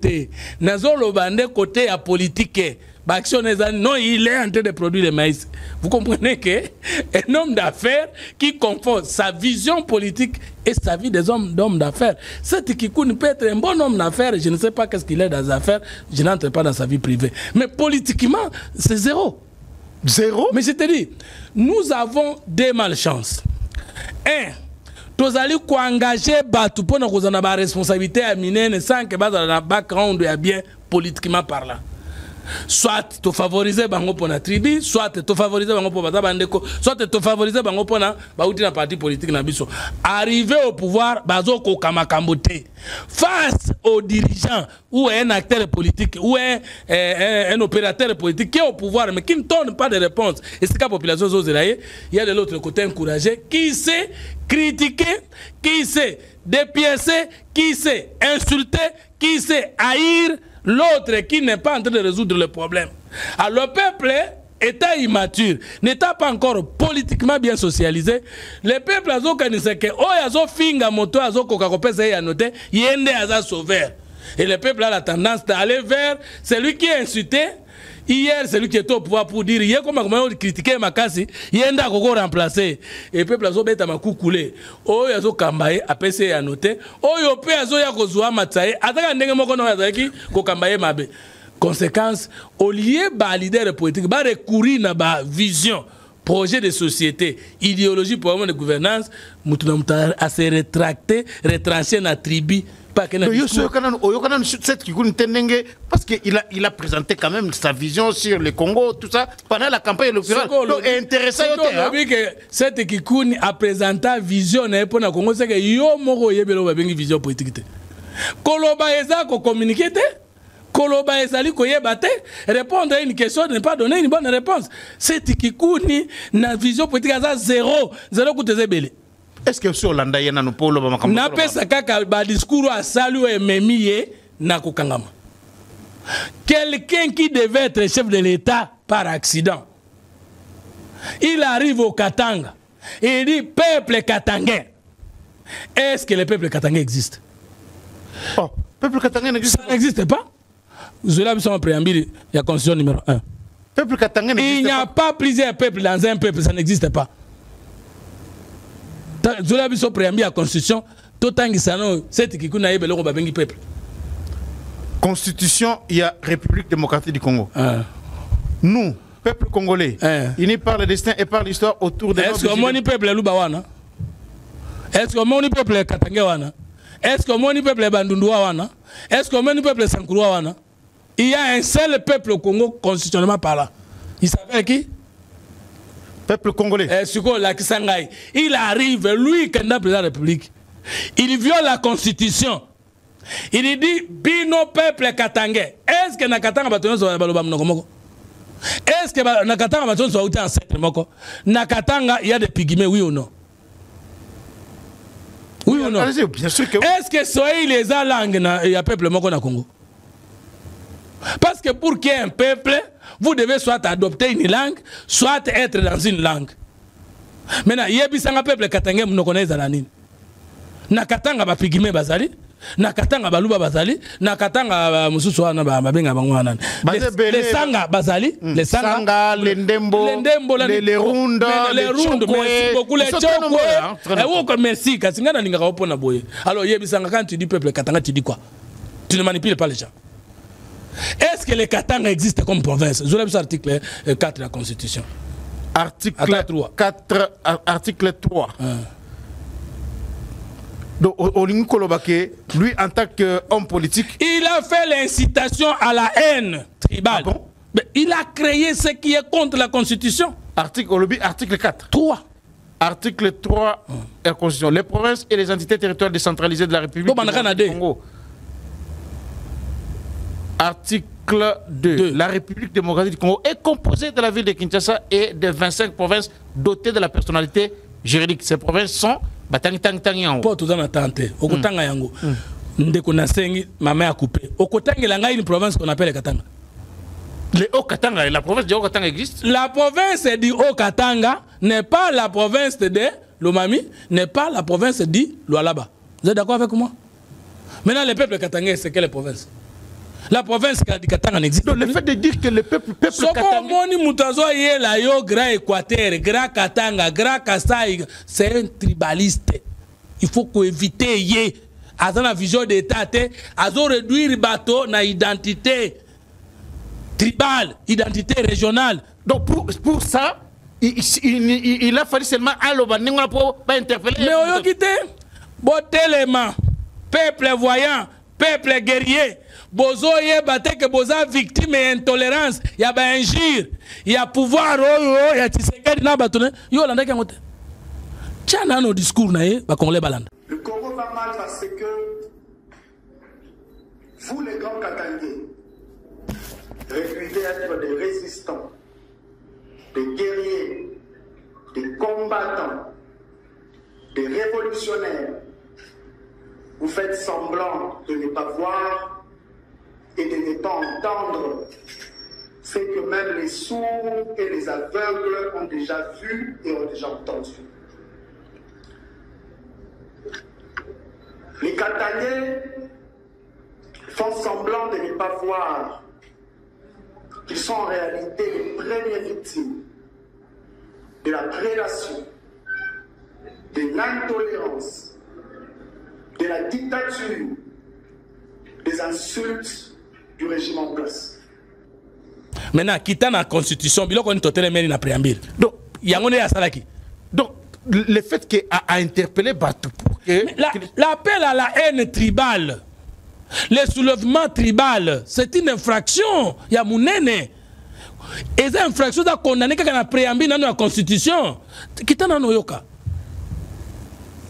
nous avons le bandé côté à politique. Non, il est en train de produire le maïs. Vous comprenez qu'un homme d'affaires qui confond sa vision politique et sa vie des hommes d'hommes d'affaires. Cet Kikoun peut être un bon homme d'affaires, je ne sais pas qu'est-ce qu'il est dans les affaires, je n'entre pas dans sa vie privée. Mais politiquement, c'est zéro. Zéro? Mais je te dis, nous avons des malchances. Un, tu allez engager Batu pour nous avoir la responsabilité à miner sans que dans le background soit bien politiquement parlant. Soit tu favoriser bango pour la tribu, soit tu favoriser bango pour Bazabandeko, soit tu favoriser bango pour na parti politique na biso. Arriver au pouvoir, bazoko kamakambote. Face aux dirigeants ou un acteur politique ou un opérateur politique qui est au pouvoir mais qui ne donne pas de réponse. Et c'est que la population il y a de l'autre côté encouragé qui sait critiquer, qui sait dépiécer, qui sait insulter, qui sait haïr l'autre qui n'est pas en train de résoudre le problème. Alors le peuple, état immature, n'étant pas encore politiquement bien socialisé, le peuple a organisé que oyazo finga moto azo kokakopesa ya noté yende aza sauveur. Et le peuple a la tendance d'aller vers celui qui est insulté. Hier, celui qui était au pouvoir pour dire, hier, comme on critiqué Makasi, hier, on a remplacé. Et le peuple a dit, ma coucoulé. Oh, il a kambaye, après c'est annoté. Oh, il a kozwa matsaye. Attends, ndenge moko no yazaki, ko kambaye mabe. Conséquence, au lieu de leader politique, ba recourir na ba vision, projet de société, idéologie pour de gouvernance, mutunamta à se rétracter, retrancher na tribu. Parce qu'il a présenté quand même sa vision sur le Congo, tout ça, pendant la campagne électorale. Donc, intéressant. Cette Kikouni a présenté la vision pour le Congo, c'est que yo moko yebelo une vision politique. Koloba eza ko communiquer te, Koloba ezali ko yebate, répondre à une question, ne pas donner une bonne réponse. Cette Kikouni na vision politique à zéro kouteze belé. Est-ce que sur l'anda y a un polo na pesa kaka ba discours à salu et memiye na kokangama. Quelqu'un qui devait être chef de l'État par accident, il arrive au Katanga et il dit peuple katangais. Est-ce que le peuple katangais existe? Oh, peuple katangais n'existe pas. Ça n'existe pas. Vous avez vu en préambule, il y a constitution numéro 1. Peuple katangais n'existe pas. Il n'y a pas plusieurs peuples dans un peuple, ça n'existe pas. Vous avez vu son préambule à la constitution, tout le temps, c'est qui a eu peuple. Constitution, il y a République démocratique du Congo. Nous, peuple congolais, il n'est pas le destin et par l'histoire autour de nous. Est-ce que mon peuple est Lubawana? Est-ce que mon peuple est Katangawana? Est-ce que mon peuple est Bandunduawana? Est-ce que mon peuple est Sankuruawana? Il y a un seul peuple au Congo constitutionnellement parlant. Il s'appelle qui? Peuple congolais. Il arrive, lui, candidat président de la République. Il viole la Constitution. Il dit, Bino peuple katangais. Est-ce que Nakatanga Batonon soit Baloba Mnokomoko? Est-ce que Nakatanga Batonon soit outé en secte Moko? Nakatanga, il y a des pygmées, oui ou non? Oui ou non? Bien sûr que oui. Est-ce que Soï les a langue, il y a peuple Moko na Congo? Parce que pour qu'il y ait un peuple, vous devez soit adopter une langue, soit être dans une langue. Maintenant, il y a un peuple katangé, nous connaissons la nine. Nakatanga ba pigime bazali, nakatanga baluba bazali, nakatanga mususu na babenga bangwana. Les sanga bazali, les sanga, les ndembo, les runda, les rundes, merci beaucoup les chokwe. Merci, kasinga na ninga opona boye. Alors yebisanga quand tu dis peuple katanga, tu dis quoi? Tu ne manipules pas les gens. Est-ce que les Katanga existent comme province? Je lève l'article 4 de la Constitution. Article 4, article 3. Donc, lui, en tant qu'homme politique, il a fait l'incitation à la haine tribale. Ah bon? Il a créé ce qui est contre la Constitution. Article 4. 3. Article 3 de la Constitution. Les provinces et les entités territoriales décentralisées de la République du Congo. Article 2. La République démocratique du Congo est composée de la ville de Kinshasa et de 25 provinces dotées de la personnalité juridique. Ces provinces sont Pour tout dans tante. Okotanga yango. Ndeko nasengi mama a coupé. Okotanga langa une province qu'on appelle Katanga. Le Haut-Katanga, la province du Haut-Katanga existe? La province du Haut-Katanga n'est pas la province de Lomami, n'est pas la province du Lualaba. Vous êtes d'accord avec moi? Maintenant, le peuple katangais, c'est quelle province? La province du Katanga n'existe pas. Le fait de dire que le peuple katangais... Grand Équateur, Grand Katanga, Grand Kasaï, c'est un tribaliste. Il faut qu'on évite à la vision d'État, à réduire le bateau dans l'identité tribale, identité régionale. Donc pour ça, il a fallu seulement Aloba pour interpeller. Mais on a quitté. Bon télément, peuple voyant, peuple guerrier. Bozo yebate que boza victime et intolérance. Il y a injure, il y a pouvoir, il y a Tshisekedi na batone. Yo landa kangote. Tchana no discours na ye ba Congolais balanda. Le Congo va mal parce que vous les grands Katangais réputez être des résistants, des guerriers, des combattants, des révolutionnaires. Vous faites semblant de ne pas voir et de ne pas entendre ce que même les sourds et les aveugles ont déjà vu et ont déjà entendu. Les Katangais font semblant de ne pas voir qu'ils sont en réalité les premières victimes de la prédation, de l'intolérance, de la dictature, des insultes du régime en place. Maintenant, quitte la constitution, il y a une totale na préambule. Donc, il y a un salaki. Donc, le fait qu'il a interpellé Batou pour que... L'appel à la haine tribale, le soulèvement tribal, c'est une infraction. Il y a mounene. Et cette infraction est condamnée quand on a préambule dans la constitution.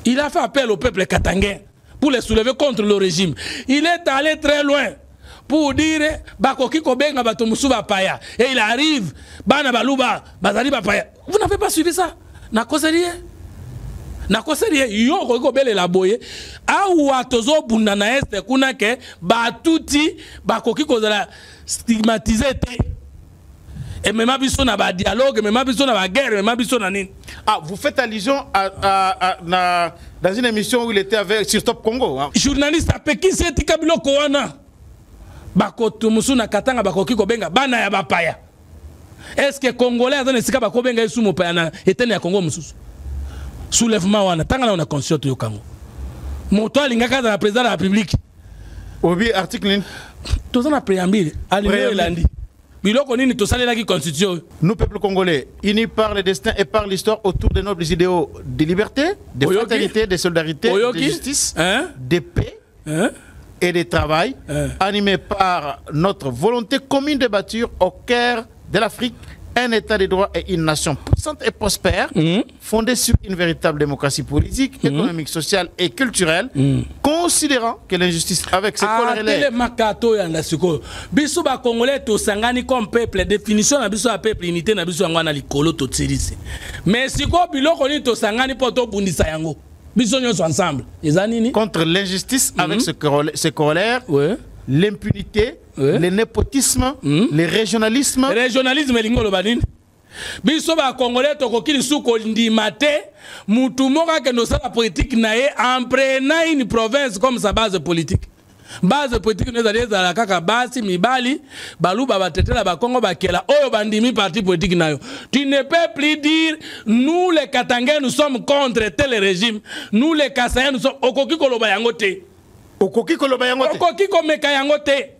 Il a fait appel au peuple katangais pour les soulever contre le régime. Il est allé très loin pour dire Bakoki Kobenga Batomusuba Paya. Et il arrive, Bana Baluba, Bazali Bapaya. Vous n'avez pas suivi ça? Na koserie? Na koserie, yo ko bele la boye. Aou atozo bundana este kuna ke batuti Bakoki Kozala stigmatisé te. Et même abisso na ba dialogue, même abisso na ba guerre, même abisso na nini. Ah, vous faites allusion dans une émission où il était avec sur Top Congo. Hein? Journaliste à Pékin, c'est Tikabilo Kowana. Bakoto Musuna Katanga Bakoki Kobenga, Bana ya Bapaya. Est-ce que Congolais dans les Sikaba Kobenga et Sumo Payana étaient à Congo Musus? Soulèvement Wana, Tanga on a conscience de Yokango. Moto Lingaka dans la présidence de la République. Obi, article. Tout ça, on a préambule. Aligné lundi. Nous, peuple congolais, unis par le destin et par l'histoire autour de nobles idéaux de liberté, de fraternité, de solidarité, de justice, de paix et de travail, animés par notre volonté commune de bâtir au cœur de l'Afrique un état de droit et une nation puissante et prospère, fondée sur une véritable démocratie politique, économique, sociale et culturelle, considérant que l'injustice avec ses collègues... Biso ba Congolais to sangani comme peuple, définition na biso peuple unité na biso ngwana likolo to tsirisi. Mais si ko biloko ni to sangani poto bundisa yango. Biso nyonso ensemble. Ezanini contre l'injustice avec ses corollaires, l'impunité, le népotisme, le régionalisme. Régionalisme lingolo banini. Biso ba Congolais to kokili suko ndimate mutu moka ke no sala politique nae en prenant une province comme sa base politique. Base politique nous allons à la kaka basi mibali baluba batetela ba Congo bakela oyo bandimi parti politique nayo. Tu ne peux plus dire nous les Katangais nous sommes contre tel régime, nous les Kasaïens nous sommes okoki koloba yango te. Okoki koloba yango te. Okoki komeka yango te.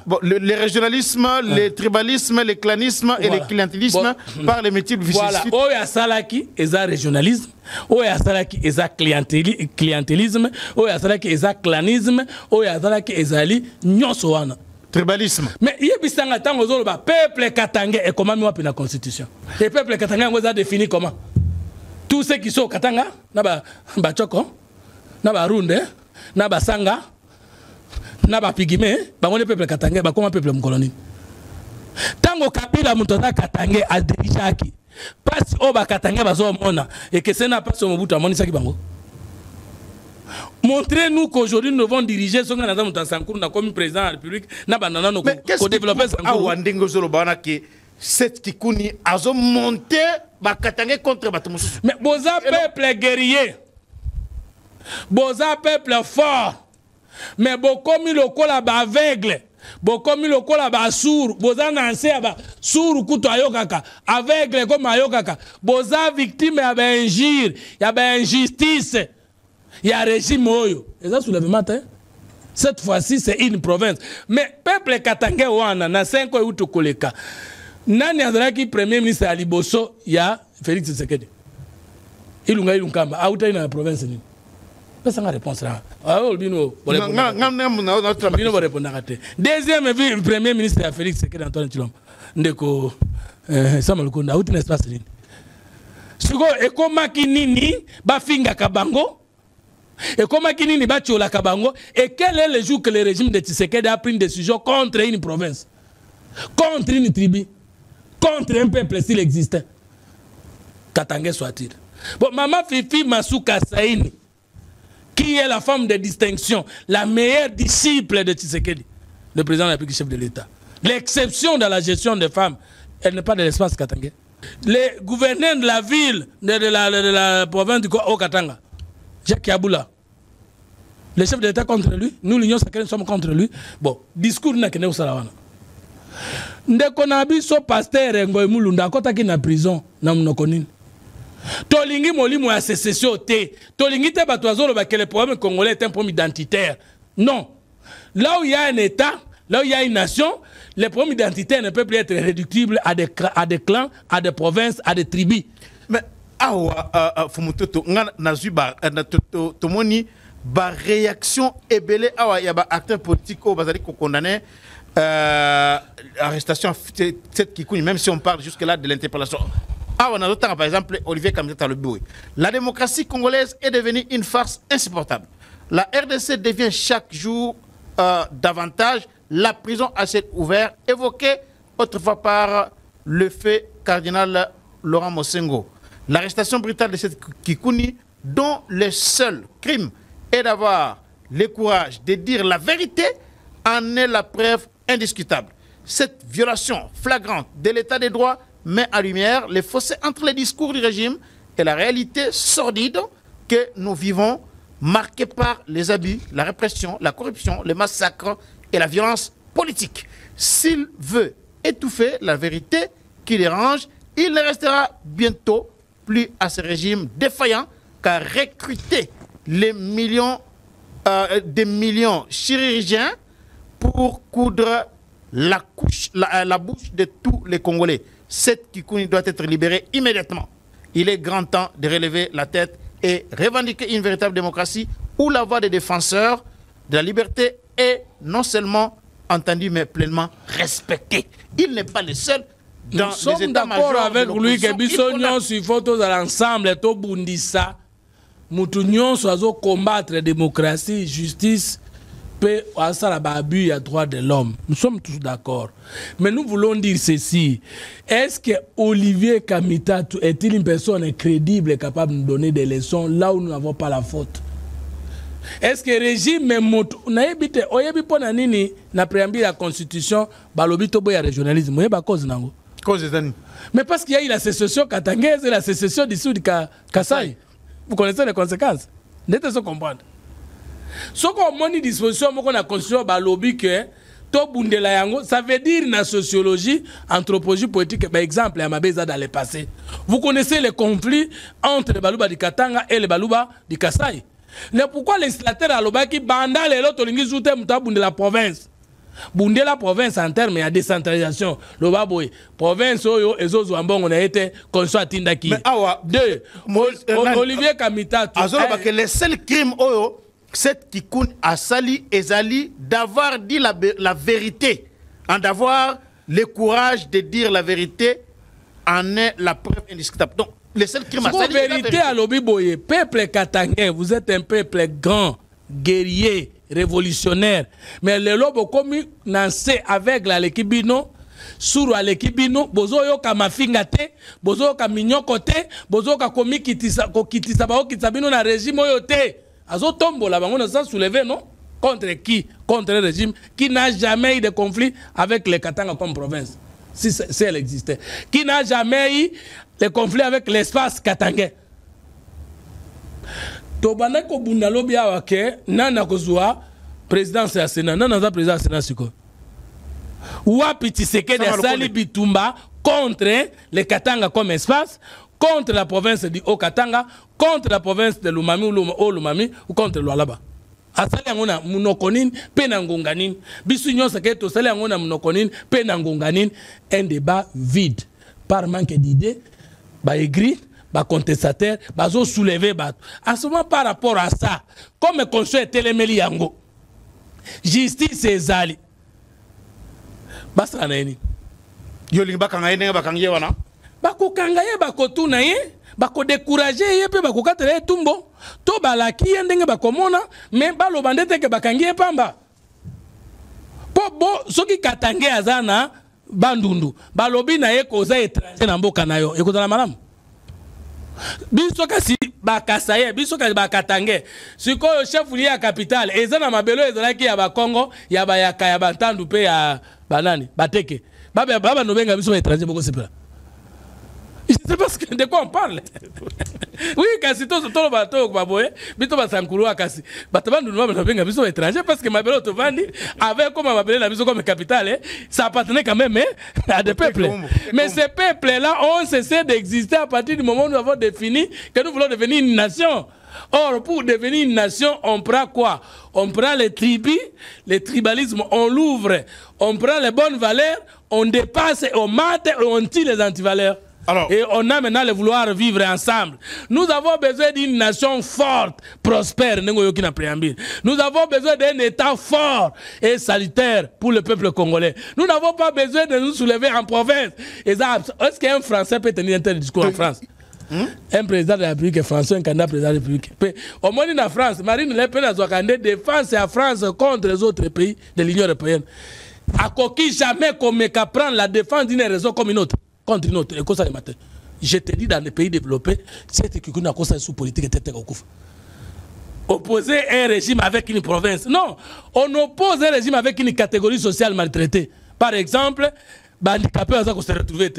Bon, le régionalisme, le tribalisme, le clanisme et le clientélisme par les multiples vicissitudes. Voilà, oya salaki eza régionalisme, oya salaki eza clientélisme, oya salaki eza clanisme, oya salaki ezali nyonso wana. Tribalisme. Mais il y a bisanga tango zolo ba peuple Katanga et comment moi la constitution. Le peuple Katanga on a défini comment. Tous ceux qui sont Katanga, na ba Choko, na ba Runde, na ba Sanga, na ba Pigime, ba on est peuple Katanga, ba comment peuple mkoloni. Tango Kabila mutona Katanga a déjà qui. Parce au ba Katanga ba zo mona et que c'est n'a pas son Mobutu amoni ça qui bango. Montrez-nous qu'aujourd'hui nous devons diriger ce qu'on a dans Sankour, nous comme président de la République, nous avons développé Sankour. Cette Kikouni a monté contre Batoumus. Mais Boza peuple guerrier, Boza peuple fort, mais beaucoup mis le col aveugle, beaucoup mis le col sourd, Boza nancé sourd couteau ayokaka, aveugle comme ayokaka, Boza victime à injure, il y a injustice. Il y a un régime Oyo. Et ça, soulèvement, cette fois-ci, c'est une province. Mais peuple Katanga, Wana, na 5 ans, où koleka. Nani Azraki, premier ministre à Liboso, il y a Félix Tshisekedi. Ilunga Ilunkamba, a où une province. Pas sans réponse là. Deuxième premier ministre à Félix Tshisekedi, Antoine Tshilombo. Ndeko, Samuel Kunda, où est l'espace ligne. Sugo, Ekoma Kinini, Bafinga Kabango. Et comment Kinini Batiola Kabango, et quel est le jour que le régime de Tshisekedi a pris une décision contre une province, contre une tribu, contre un peuple s'il existait. Katanga soit-il. Bon, Maman Fifi Masuka Saini, qui est la femme de distinction, la meilleure disciple de Tshisekedi, le président de la République, chef de l'État. L'exception dans la gestion des femmes, elle n'est pas de l'espace Katanga. Les gouverneurs de la ville, de la province du Katanga, Jacques Yaboula, le chef de l'État contre lui, nous l'Union sacrée sommes contre lui. Bon, discours n'a qu'un salawana. Ndekonabi so pasteur Ngoy Mulunda kota ki na prison na mnokonine. Tolingi molimo ya sécession té. Tolingi te batouazolo ba que le problème congolais est un problème identitaire. Non. Là où il y a un État, là où il y a une nation, les problèmes identitaires ne peuvent plus être réductibles à des clans, à des provinces, à des tribus. Mais awa fumutoto nazuba tomoni ba réaction ebele awa ya ba acteur politique au bazali ko condamner arrestation cette Kikouni, même si on parle jusque là de l'interpellation. Awa nazotan par exemple Olivier Kamzeta Loboui. La démocratie congolaise est devenue une farce insupportable. La RDC devient chaque jour davantage la prison à ciel ouvert évoquée autrefois par le fait cardinal Laurent Mosengo. L'arrestation brutale de cette Kikouni, dont le seul crime est d'avoir le courage de dire la vérité, en est la preuve indiscutable. Cette violation flagrante de l'état des droits met en lumière les fossés entre les discours du régime et la réalité sordide que nous vivons, marquée par les abus, la répression, la corruption, les massacres et la violence politique. S'il veut étouffer la vérité qui dérange, il ne restera bientôt plus à ce régime défaillant qu'à recruter des millions chirurgiens pour coudre la bouche de tous les Congolais. Cette Kikouni doit être libérée immédiatement. Il est grand temps de relever la tête et revendiquer une véritable démocratie où la voix des défenseurs de la liberté est non seulement entendue mais pleinement respectée. Il n'est pas le seul. Nous sommes d'accord avec lui que Bissonion sur photos à l'ensemble, tout bundissa, Moutunion soit combattre la démocratie, justice, paix, abus et droits de l'homme. Nous sommes tous d'accord. Mais nous voulons dire ceci. Est-ce que Olivier Kamita est-il une personne crédible et capable de nous donner des leçons là où nous n'avons pas la faute? Est-ce que le régime naebite oyebi pona nini na préambule la constitution balobi to boya régionalisme oyeba cause nango? Mais parce qu'il y a eu la sécession katangaise et la sécession du sud Kasaï. Vous connaissez les conséquences? N'êtes-ce pas comprendre? Ce qu'on a une disposition dans la constitution balobi que to bundela yango, ça veut dire na sociologie, anthropologie politique, par exemple, à Mabeza dans le passé. Vous connaissez les conflits entre les baluba du Katanga et les baluba du Kasaï. Mais pourquoi les législateur à l'Obaki banda les autres lingi zoute muta bunde la province? Bunde la province en termes de décentralisation. L'Obaboy, province oyo ezozo ambongo na été conçoit tindaki. Mais awa deux Olivier Kamita azolo ba que les seuls crimes oyo cette Kikoun a sali Ezali d'avoir dit la vérité, d'avoir le courage de dire la vérité en est la preuve indiscutable. Donc, le seul crime à sali, vérité à l'Obiboye, peuple katangais, vous êtes un peuple grand, guerrier, révolutionnaire. Mais le lobo comme nancé avec la l'équibino, sur la l'équibino, bozo yo ka mafingate, bozo yo ka minyokote, bozo ka komi kitisa bao kitabino na régime yote. Azo tombo la bango na sa soulever non? Contre qui? Contre le régime qui n'a jamais eu de conflit avec les Katanga comme province. Si elle existait. Qui n'a jamais eu de conflit avec l'espace katangais. Tobana ko bundalo bia wake nana kozwa présidence ya Sénat nana za président Sénat siko. Wapi Tshisekedi sali bitumba contre les Katanga comme espace, contre la province du Haut-Katanga, contre la province de Lumami ou Lumami ou contre Lualaba. Asali angona munokonin penangonganin bisu nyonsa keto sali angona munokonin penangonganin, un débat vide par manque d'idées, ba aigri, ba contestataire, ba zo soulever ba. En ce moment par rapport à ça, comme conseil telemeli yango. Justice ezali. Basta na yeni. Yoling bakanga yene bakangie wana. Bako kangaye bako tuna ye. Bako décourager ye pe bako katele tumbo to balaki ye ndenge bakomona mais balo bandete ke bakangi ye pamba po bo soki katange azana bandundu balobi na ye koza étranger na mboka na yo ekozala malamu biso kasi bakasa ye biso kasi bakatange sikoyo chef ya capitale ezana mabelo ezalaki ya bakongo ya bayaka ya bantandu pe ya banani bateke baba no benga biso étranger boko sepela. C'est parce que de quoi on parle. Oui, kasi to le bateau baboye, bito basankuru akasi. Batabandu no benga biso étranger parce que mabelo to vandi avec comme mabelo la biso comme capitale, ça appartenait quand même à des peuples. Mais ces peuples là ont cessé d'exister à partir du moment où nous avons défini que nous voulons devenir une nation. Or, pour devenir une nation, on prend quoi? On prend les tribus, le tribalisme, on l'ouvre, on prend les bonnes valeurs, on dépasse, on mate et on tire les antivaleurs. Alors, et on a maintenant le vouloir vivre ensemble. Nous avons besoin d'une nation forte, prospère. Nous avons besoin d'un État fort et salutaire pour le peuple congolais. Nous n'avons pas besoin de nous soulever en province. Est-ce qu'un Français peut tenir un tel discours en France? Un président de la République français, un candidat président de la République. Au moins en France, Marine Le Pen a candidat défense à France contre les autres pays de l'Union européenne. À coquille jamais qu'on me prendre la défense d'une raison comme une autre. Contre une autre, je te dis dans les pays développés, c'est que nous avons sous politique opposer un régime avec une province. Non, on oppose un régime avec une catégorie sociale maltraitée. Par exemple, handicapé, ça se retrouver,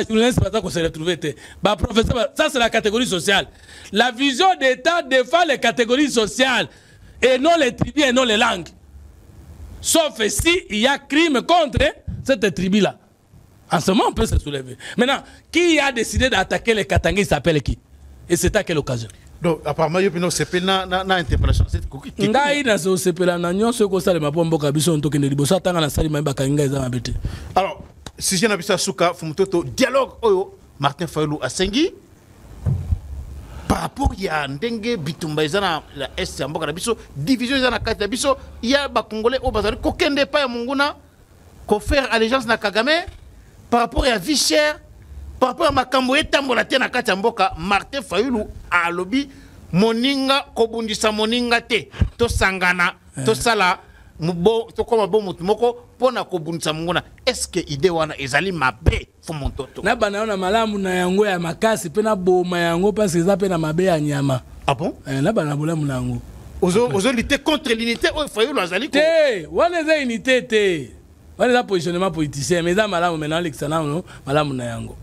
journaliste, ça se retrouver, professeur, ça c'est la catégorie sociale. La vision d'État défend les catégories sociales et non les tribus et non les langues. Sauf si il y a crime contre cette tribu-là. En ce moment, on peut se soulever. Maintenant, qui a décidé d'attaquer les Katangais, il s'appelle qui? Et c'est à quelle occasion? Donc, apparemment, il y a une interpellation. Alors, si je n'ai pas souka, dialogue, Martin Fayulu a Sengi, par rapport à Ndenge, Bitumba, la Est, division, il y a des Congolais au Bazar, qu'aucun des pas à Munguna, qu'on fait allégeance à Kagame. Par rapport à vie chère, par rapport à Makambo et Tambolate na Katamboka, Martin Fayulu a lobby moninga kobundisa moninga te to sangana to sala mubo to koma bo mutumoko pona kobundisa mungona. Est-ce que idée wana ezali mabe fo montoto na bana na malamu na yango ya makasi pe na boma yango parce que ça pe na mabe ya nyama. Ah bon? Na bana bolamu na yango ozo lutter contre l'unité o Fayulu azali ko te wana za unité te. Voilà le positionnement politicien, mais ça malamu maintenant l'excellent malamu na yango.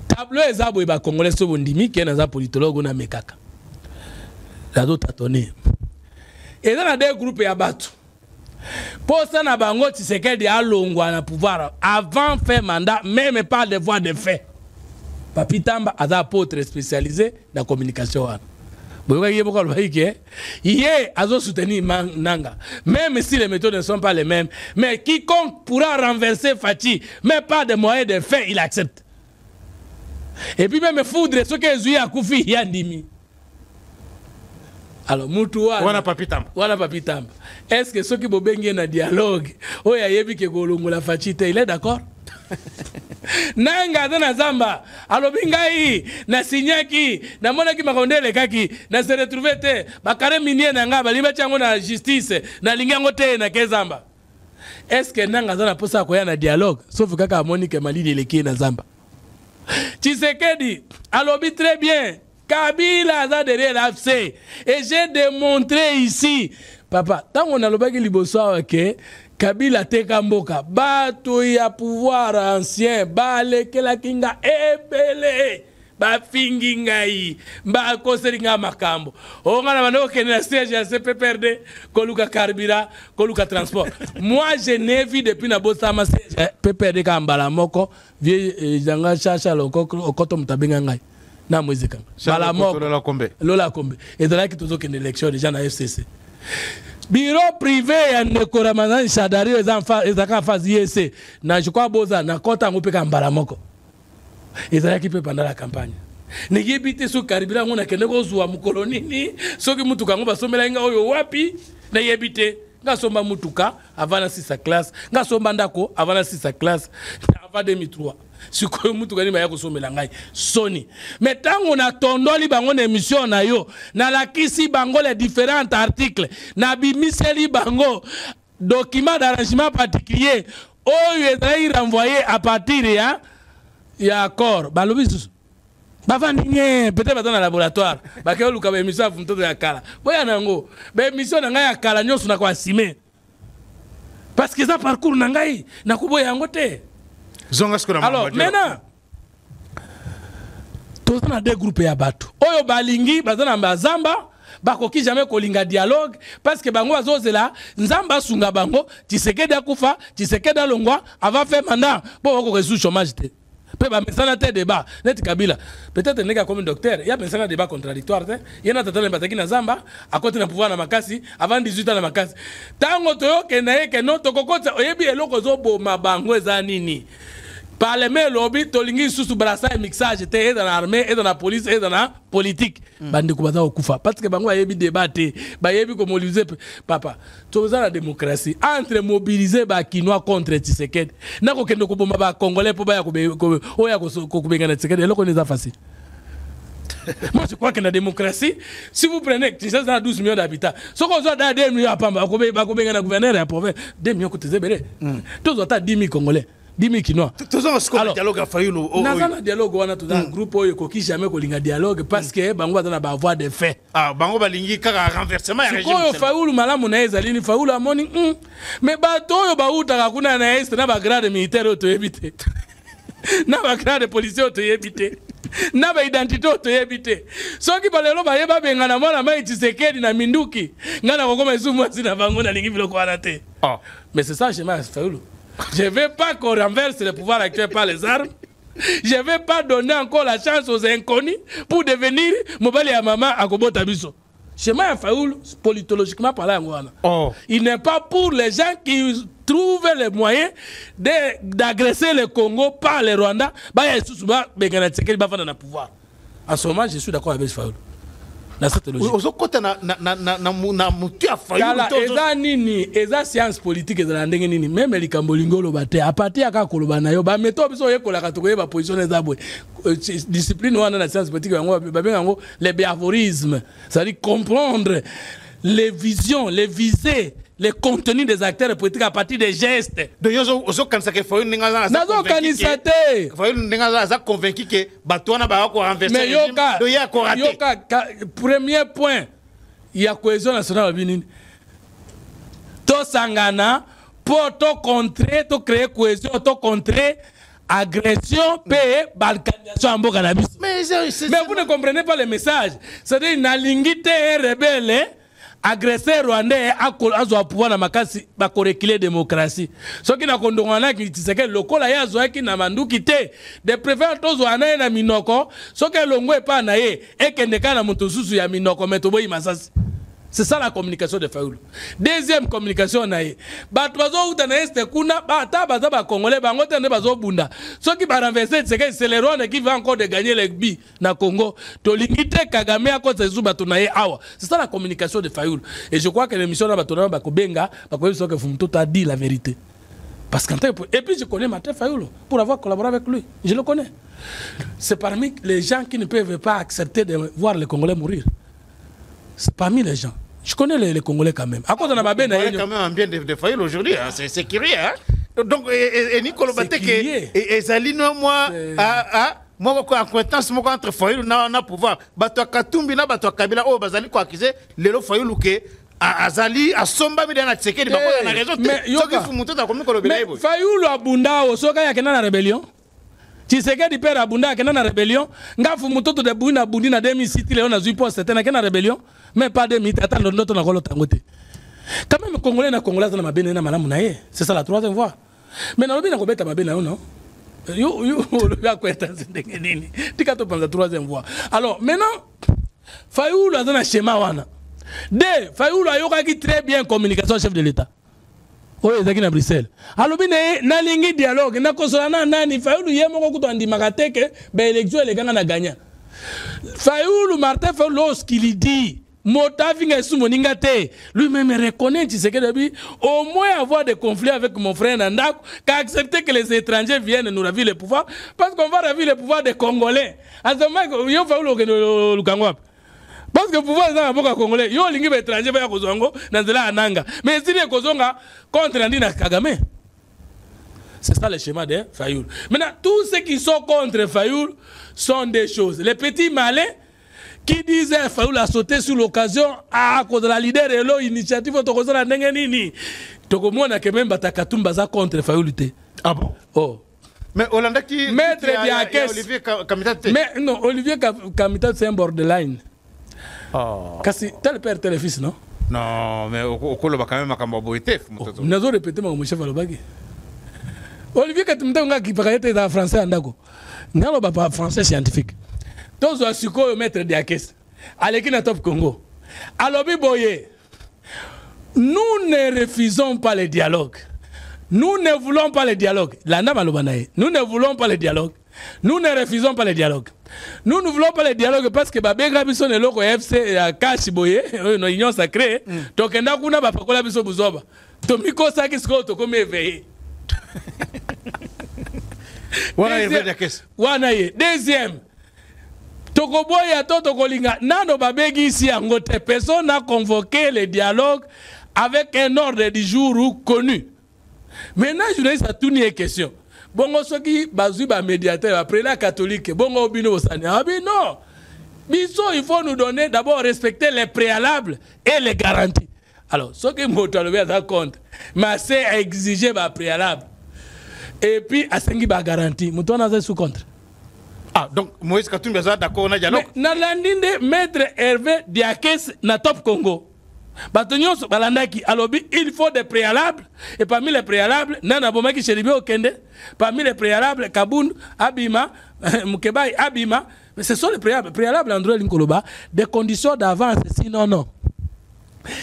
Tableau ezabo ba congolais so bondimi qui est dans un politologue na mekaka. La d'autres tonné. Et dans des groupes ya batu. Pour ça na bango Tshisekedi a longwa na pouvoir avant faire mandat même pas de voix de fait. Papi Tamba a apôtre spécialisé dans la communication. Il a soutenu Nanga. Même si les méthodes ne sont pas les mêmes. Mais quiconque pourra renverser Fachi, mais pas de moyens de fait, il accepte. Et puis même foudre, ce que Zouya Koufi Yandimi. Alors mutu wana papi tamba. Est-ce que ceux qui bobengi na dialogue oya yebi ke golongola fachite il est d'accord? Nanga na zamba alobi ngai na sinyaki na monaki makondele kaki na se retrouver te bakare minier na nga balimba chango na justice na lingango te na kezamba. Est-ce que nanga na posa ko ya na dialogue sauf kaka Monique Malidi leki na zamba? Tshisekedi alobi très bien Kabila a derrière l'AFC. Et j'ai démontré ici, papa, tant qu'on a le bac liboso que Kabila tekamboka, bato ya pouvoir ancien, bale ke la kinga ebele, ba fingi ngai, ba koseringa makambo. O ngana bano ke na siège ya CPPRD, koluka carburant, koluka transport. Moi je n'ai vu depuis na bosama siège PPRD ka mbala moko, vie janga chacha okoto mutabenga ngai. Na muzika bala moko lola kombe et là qui toujours une élection déjà na FCC bureau privé ya ndeko Ramazan Shadari ezaka phase IEC na je crois boza na kota ngopeka mbala moko ezala qui peut pendant la campagne ne yebite so karibira ngona kende ko zuwa mukolonini soki mutuka ngoba somela nga oyo wapi na yebite nga somba mutuka avant 6 classe nga somba ndako avant 6 classe avant 2003 sikoyo mutu gani baya kosomela ngai soni mais tango na tondoli bango na émission na yo na lakisi bango les différents articles na bimiseli bango document d'arrangement particulier oyo ezali renvoyé à partir ya accord balobi bavandinge peut-être dans le laboratoire bakeo luka ba émission mtoto ya kala boya nango ba émission na ngai ya kala nyoso na kwa simé parce que ça parcours na ngai na kuboya yango te. Alors maintenant tous on a deux groupes ya bato oyo balingi bazana bazamba bakoki jamais kolinga dialogue parce que bango azozela nzamba sunga bango Tshisekedi akufa Tshisekedi alongwa avant faire mandat pour ko résoudre chômage te pe ba mesana te débat net Kabila peut-être neka comme docteur il y a mesana débat contradictoire te yena tatana bataki na zamba à côté na pouvoir na makasi avant 18 ans na makasi tango toyo ke na ye ke no tokokota oyebi eloko zo boma bango eza nini parlement lobby tolingi susu brasa et mixage te dans l'armée et dans la police et dans la politique bande ko baza okufa parce que bango ayebi débatté ba yebi ko mobiliser papa toza la démocratie entre mobiliser ba kinois contre Tshisekedi na ko kende ko bomba ba congolais po ba ya ko oya ko benga na Tshisekedi eloko neza facile. Moi je crois que la démocratie si vous prenez Tshisekedi a 12 millions d'habitants ce qu'on doit dans 2 millions pamba ko benga na gouverneur ya province 2 millions ko tezebele tozo ta 10 000 congolais 10 000 Kinois. Alors, dialogue a failli nous. Dans dialogue, on a tout un groupe qui jamais kolinga dialogue parce que bango dans la voie des faits. Ah, bango balingi kaka renversement ya régime. Ko faulu malamu na ezalini faulu amoni. Mais bato yo bauta kakuna na est na ba grade militaire to yebite. Na ba grade policier to yebite. Na ba identité to yebite. Soki balelo ba yeba benga na mwana mai Tshisekedi na minduki. Ngana kokoma isumu sina bango na lingi biloko wana te. Ah, mais c'est ça chemin faulu. Je ne veux pas qu'on renverse le pouvoir actuel par les armes. Je ne veux pas donner encore la chance aux inconnus pour devenir mobile à maman à Kobota Biso. Chemin Faoul, politologiquement parlant, il n'est pas pour les gens qui trouvent les moyens d'agresser le Congo par les Rwandais. En ce moment, je suis d'accord avec Faoul. Dans cette logique. Eza nini, eza science politique eza ndenge nini, même les Kambolingo lo bate, à partir ya koloba na yo, ba meto biso ye kola katokoye ba position eza boy. Discipline wana na science politique bango ba bengo le behaviorisme, c'est-à-dire comprendre les visions, les visées, les contenus des acteurs politiques à partir des gestes. De yozo kanisa ke foyo ninga nazo kanisa te. Foyo ninga za convaincu que batwana ba ko renverser le régime. De ya ko raté. Yoka premier point, il y a cohésion nationale binini. To sangana pour to contrer, to créer cohésion, to contrer agression, paix, balkanisation en boka na biso. Mais vous ne comprenez pas le message. C'est-à-dire nalingite rebelle agresseur rwandais azo pouvoir na makasi ba korekile démocratie soki na kondongana ki Tshisekedi lokola ya zo ki na manduki te de préfère tozo anaye na minoko soki longwe pa na ye ekende kana mutu susu ya minoko metoboyi masasi C'est ça la communication de Fayoulou. Deuxième communication, on a eu. Batouazo ou Taneste Kuna, Bata, Congolais, Bangote, Bazo Bunda. Ceux qui vont renverser, c'est les Rwandais qui vont encore de gagner les billes dans le Congo. Tolingite Kagame à cause de Zubatonaye Awa. C'est ça la communication de Fayoulou. Et je crois que l'émission de Batona Bakobenga, Bakobenga, Fumto a dit la vérité. Parce qu'en et puis je connais Martin Fayoulou pour avoir collaboré avec lui. Je le connais. C'est parmi les gens qui ne peuvent pas accepter de voir les Congolais mourir. C'est parmi les gens. Je connais les Congolais quand même. À cause de la Mabé, il y a quand même un bien de Fayoulou aujourd'hui. Hein. C'est curieux. Hein? Donc, et Nicolas Batek et Zalino, moi, moi, acquaintance entre Fayoulou, on a pouvoir. Bato Katumbi, Bato Kabila, oh, Bazali, quoi, qui c'est, les Fayoulou, qui Azali, à Somba, mais a Tseke, il y a raison. Mais Fayoulou, Abunda, au Soka, il y a une rébellion. Tshisekedi père Abunda, il y a une rébellion. Ngafu Mutoto de Bouina, Boudina, 2006, il y a une poste, c'était une rébellion. Mais pas de mythes, attends, l'autre n'a pas le temps. Quand même, les Congolais et Congolais sont dans c'est ça la troisième voie. Mais dans le bien, on a non. La troisième voie. Alors, maintenant, Fayoulou a un schéma. Fayoulou a très bien communication chef de l'État. Oui, c'est à Bruxelles. Alors, na lingi dialogue, na kosolana nani Fayoulou yemo ko kutondi makateke, be élection les gars na gagné. Fayoulou Martin Fayoulou lorsqu'il dit lui-même reconnaît au moins avoir des conflits avec mon frère Nandak, qu'accepter que les étrangers viennent nous ravir le pouvoir, parce qu'on va ravir le pouvoir des Congolais. À ce moment, il y a le parce que le pouvoir est un Congolais. Il y a des étrangers qui vont dans la Ananga. Mais si les Kozonga contre Nandina Kagame, c'est ça le schéma de Fayoulou. Maintenant, tous ceux qui sont contre Fayoulou sont des choses. Les petits malins qui disait Fayoulou a sauté sur l'occasion à cause de la leader et l'initiative de la Nengenini. Tokomona que même Batakatumba za contre Fayoulou. Ah bon? Oh. Mais Hollanda qui Maître Diakès. Olivier Kamita. Mais non, Olivier Kamita c'est un borderline. Oh. Kasi tel père tel fils non? Non, mais au colo quand même à Kamboboité. Nous avons répété mon chef Alobagi. Olivier Kamita on a qui parlait en français andako. Ngalo ba français scientifique. Tous les Suko maître Diakès. Allez na Top Congo. Alobi Boye. Nous ne refusons pas le dialogue. Nous ne voulons pas le dialogue. Nous ne voulons pas le dialogue. Nous ne refusons pas le dialogue. Nous ne voulons pas le dialogue parce que Babé Biso ne loko FC Kashi Boye, une union sacrée. Donc na kuna ba pakola biso buzoba. Tomiko saki sko to comme éveillé. Deuxième. Tokoboya Tokolinga, Nano Babegi ici en Gote, personne n'a convoqué le dialogue avec un ordre du jour connu. Maintenant, je voudrais ça tourne une question. Bongo soki bazu ba médiateur après la catholique, bongo bino osani. Ah ben non. Biso, il faut nous donner d'abord respecter les préalables et les garanties. Alors, ce qui m'a à compte, mais c'est exiger ma préalable. Et puis, à 5 ba garantie, mouton a sous contre. Ah, donc Moïse Katumbi est d'accord, on a dialogue. Na landinde maître Hervé Diakès na Top Congo. Batonyo balandaki alobi il faut des préalables et parmi les préalables nana bomaki cheribe okende parmi les préalables Kaboun Abima Mukebai Abima mais ce sont les préalables André Linkoloba des conditions d'avance sinon non.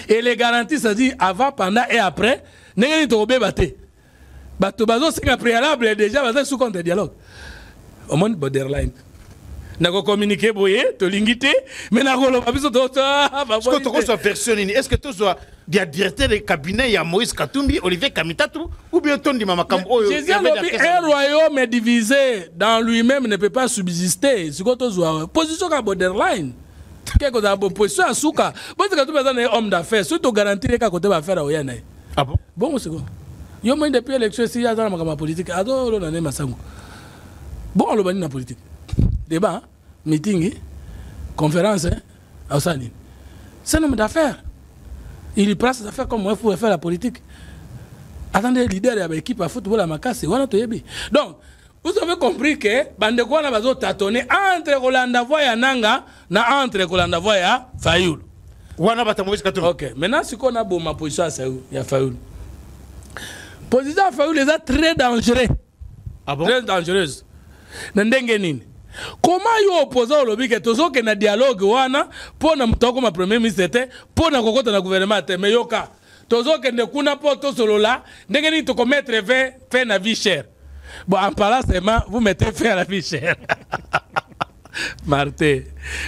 Et les garanties ça dit avant pendant et après n'engeni tobe baté. Bato bazo c'est préalable déjà bazo sous compte dialogue. Au monde borderline. Nako communiquer boye to lingité mais nako lo babiso to est-ce que tu as version est-ce que tu as des directeur de cabinet ya Moïse Katumbi Olivier Kamitatu ou bien ton di mama Kambo un royaume divisé dans lui-même ne peut pas subsister ce que tu as position ka borderline quelque chose de position à souka bon c'est que tu besoin d'un homme d'affaires surtout garantir que côté va faire oyana ah bon bon c'est quoi yo moi depuis l'élection si ya dans ma politique ado lo na ne masango bon on le bani na politique débat, meeting, conférence, c'est un homme d'affaires. Il place ses affaires comme moi pour faire la politique. Attendez, leader de l'équipe à football à Makassi, donc, vous avez compris que Bandeko n'a pas tâtonné entre Rolanda Voya Nanga, entre Rolanda Voya Fayoulou. Ok, maintenant, ce qu'on a ma position à Fayoulou. Position à Fayoulou est très dangereuse. Ah bon? Très dangereuse. N'endengenine. Comment yo opposant au lobby que tozo que na dialogue wana pour na mutoko ma premier ministre pour na kokota na gouvernement mais yoka tozo que ne kuna po to solo là ndenge ni to commettre fait na vie chère. Bon en parlant seulement vous mettez fin à la vie chère. Martin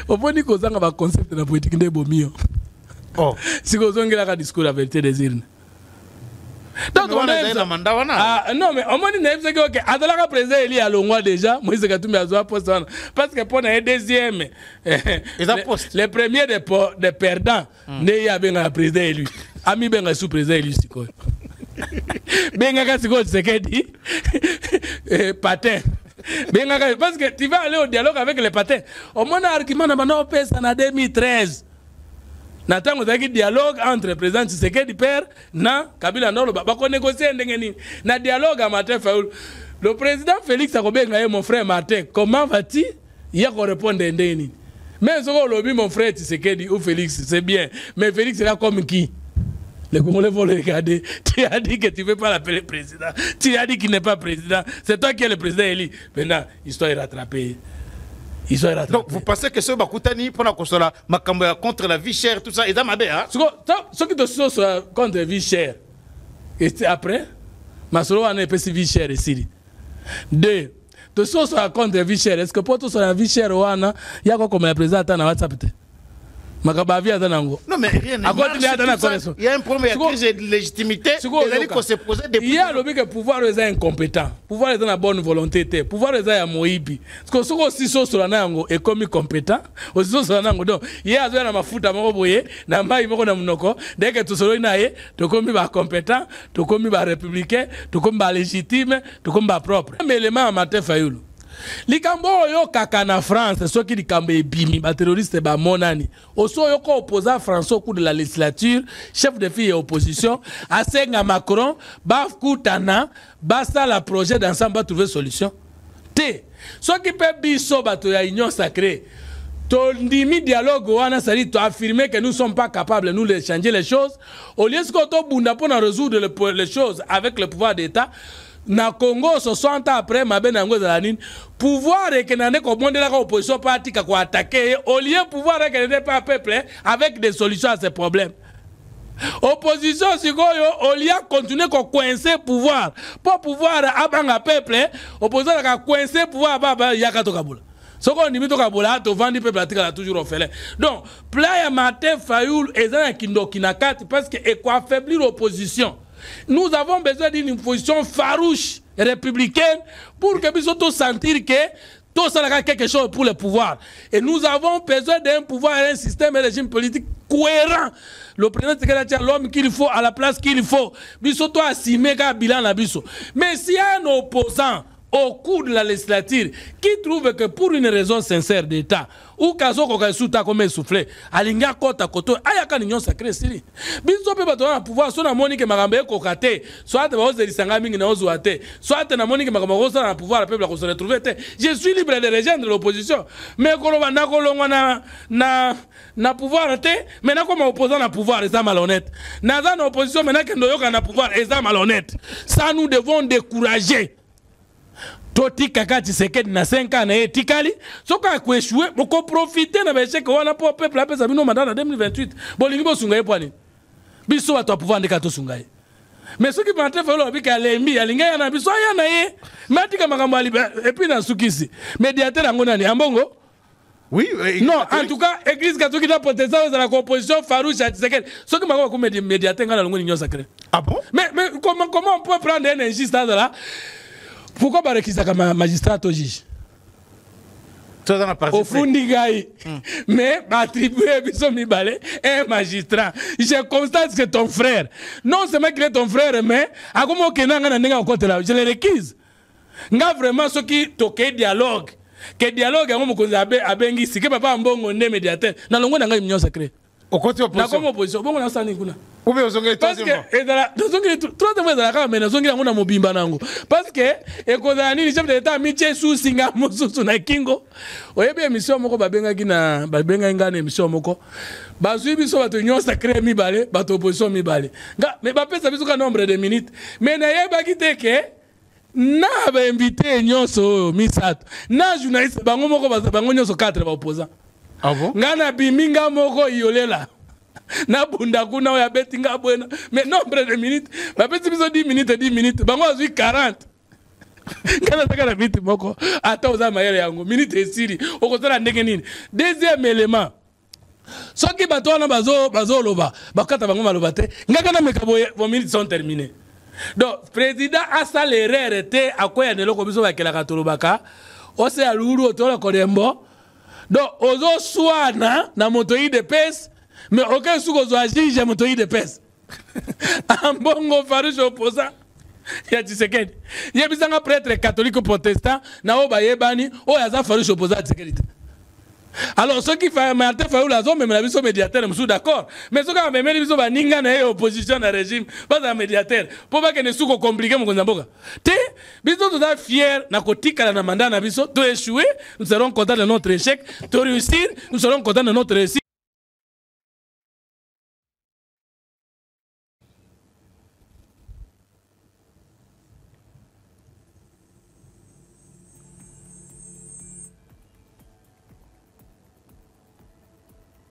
au point que kozanga ba concept na politique ndé bomio. Oh si kozongela ka discours la vérité des urnes. Donc on a non mais on m'a dit que Adalaka président Eli Alongwa déjà Moïse Katumbi a poste parce que pour un deuxième les premiers des perdants né ya benga président élu ami benga sous président élu siko benga ka siko Tshisekedi patin benga parce que tu vas aller au dialogue avec les patins au moins argument na bana pesa na 2013 Nathan a un dialogue entre le président Tshisekedi père na Kabila Nolo ba ko négocier ndenge nini na dialogue à Martin Fayoul le président Félix Akobenga mon frère Martin comment vas-tu il y a qu'on répondre ndenge nini mais ce qu'on lobby mon frère Tshisekedi ou Félix c'est bien mais Félix là comme qui les Congolais vont le regarder tu as dit que tu ne veux pas l'appeler président tu as dit qu'il n'est pas président c'est toi qui es le président élu maintenant histoire est rattrapée. Donc vous pensez que ce Bakutani pour la consola contre la vie chère tout ça et dans ma bé hein ce qui te sont contre la vie chère et après Masolo a une petite vie chère ici deux te sont contre la vie chère est-ce que pour tout la vie chère wana il y a quoi comme le président dans WhatsApp non mais rien n'est il y a un problème de crise de légitimité il se poser des il y a le pouvoir les incompétent pouvoir les la bonne volonté pouvoir les ya moibi parce que aussi sur la nango est comme compétent aussi sur la nango donc il y a na mafuta moko boye na mai moko na munoko dès que tout solo nae to comme ba compétent to comme ba républicain to comme ba légitime to comme ba propre mais élément Martin Fayoul likambo yo kaka na France soki likambo ebimi ba terroriste ba monani oso yo ko opposant François au cours de la législature chef de file et opposition asenga Macron ba kutana basta la projet d'ensemble ba trouver solution te soki pe biso bato ya union sacrée to ndimi dialogue wana sali to affirmer que nous sommes pas capables nous de changer les choses au lieu que to bunda pour résoudre les choses avec le pouvoir d'état na Congo 60 ans après mabe nango za nini pouvoir et que nane ko monde la opposition parti ka ko attaquer au lieu pouvoir et que n'est pas peuple avec des solutions à ces problèmes opposition sikoyo au lieu continuer ko coincer pouvoir pour pouvoir abanga peuple opposition ka coincer pouvoir baba yaka to kabula soko ndimi to kabula to vandi peuple atika toujours orphelin donc playa Martin Fayoul ezana kindoki na kati parce que et quoi affaiblir l'opposition. Nous avons besoin d'une position farouche républicaine pour que nous puissions sentir que tout ça a quelque chose pour le pouvoir. Et nous avons besoin d'un pouvoir et un système et un régime politique cohérent. Le président c'est l'homme qu'il faut à la place qu'il faut. Biso to assumer ka bilan la biso. Mais s'il y a un opposant au cours de la législature qui trouve que pour une raison sincère d'État ou kazo ko kasuta comme soufflé alinga kota koto ayaka union sacrée sili biso pe bato na pouvoir so na moni ke makambe ko kate soit ba oze lisanga mingi na ozo ate soit na moni ke makambe ko na pouvoir le peuple ko se retrouver te je suis libre de rejoindre l'opposition mais ko ba na ko longwa na pouvoir te mais na comme opposant na pouvoir et ça malhonnête na za na opposition mais na kendo yoka na pouvoir et ça malhonnête ça nous devons décourager. Toti kaka Tshisekedi na 5 ans na etikali soka ko échouer ko profiter na échec wana pour peuple la pesa bino mandat en 2028 bolingi bo sungaye poani biso wa to pouvoir ndeka to sungaye mais ceux qui Martin Fayoul bika alembi alinga yana biso yana ye matika makambo ali et puis na sukisi médiateur ngona ni ambongo oui non en tout cas église catholique da protestant dans la composition farouche à Tshisekedi ceux qui makoko médiateur ngana ngoni union sacrée ah bon mais comment on peut prendre un injustice là. Pourquoi barekisa kama magistrat au juge? Au fundigaï. Mais attribuer biso mibale un magistrat. Je constate que ton frère, non seulement qu'il est ton frère, mais à comment kenanga na nenga côté là, je le requise. Nga vraiment ce qui toque dialogue. Que dialogue ngo mokonzi abengi sike papa mbongo ne médiateur. Na longo na nga union sacrée. Au côté opposition. Na comme opposition, bongo na sani kuna. Parce que troisième fois mais nazongi na mobimba nango parce que ekozani ni chef de l'état miche sous singa mosusu na kingo oyebi émission moko babengaki na babenga ngana émission moko bazui biso bato union sacrée mibale bato opposition mibale nga mais bapesa biso ka nombre de minutes mais na yeba kiteke na ba invité nyonso misato na journaliste bango moko bango nyonso 4 ba opposant. Ah bon? Ngana biminga moko yolela na bunda kuna ya beti nga bwena mais nombre de minutes ba beti biso 10 minutes bango azui 40 kana taka na minute moko ata oza mayele yango minute esiri okozala ndenge nini. Deuxième élément soki bato wana bazo loba bakata bango maloba te ngaka na meka bo minutes sont terminées. Donc président asa l'erreur te akoya neloko biso bakelaka tolobaka ose aluru otola kodembo. Donc ozo swana na motoyi de pes mais aucun souko zo agir motoyi de pes. Ambongo Farouche opposant ya Tshisekedi. Yebisanga prêtre catholique protestant na oba yebani o yaza Farouche opposant Tshisekedi. Alors ceux qui font Martin Fayulu la zone même la biso médiateur je suis d'accord mais ceux qui ont même biso ba ninga na opposition na régime pas un médiateur pour pas que ne souko compliqué mon konzamboka te biso tout ça fier na kotika na mandat na biso to échouer nous serons contents de notre échec to réussir nous serons contents de notre réussite.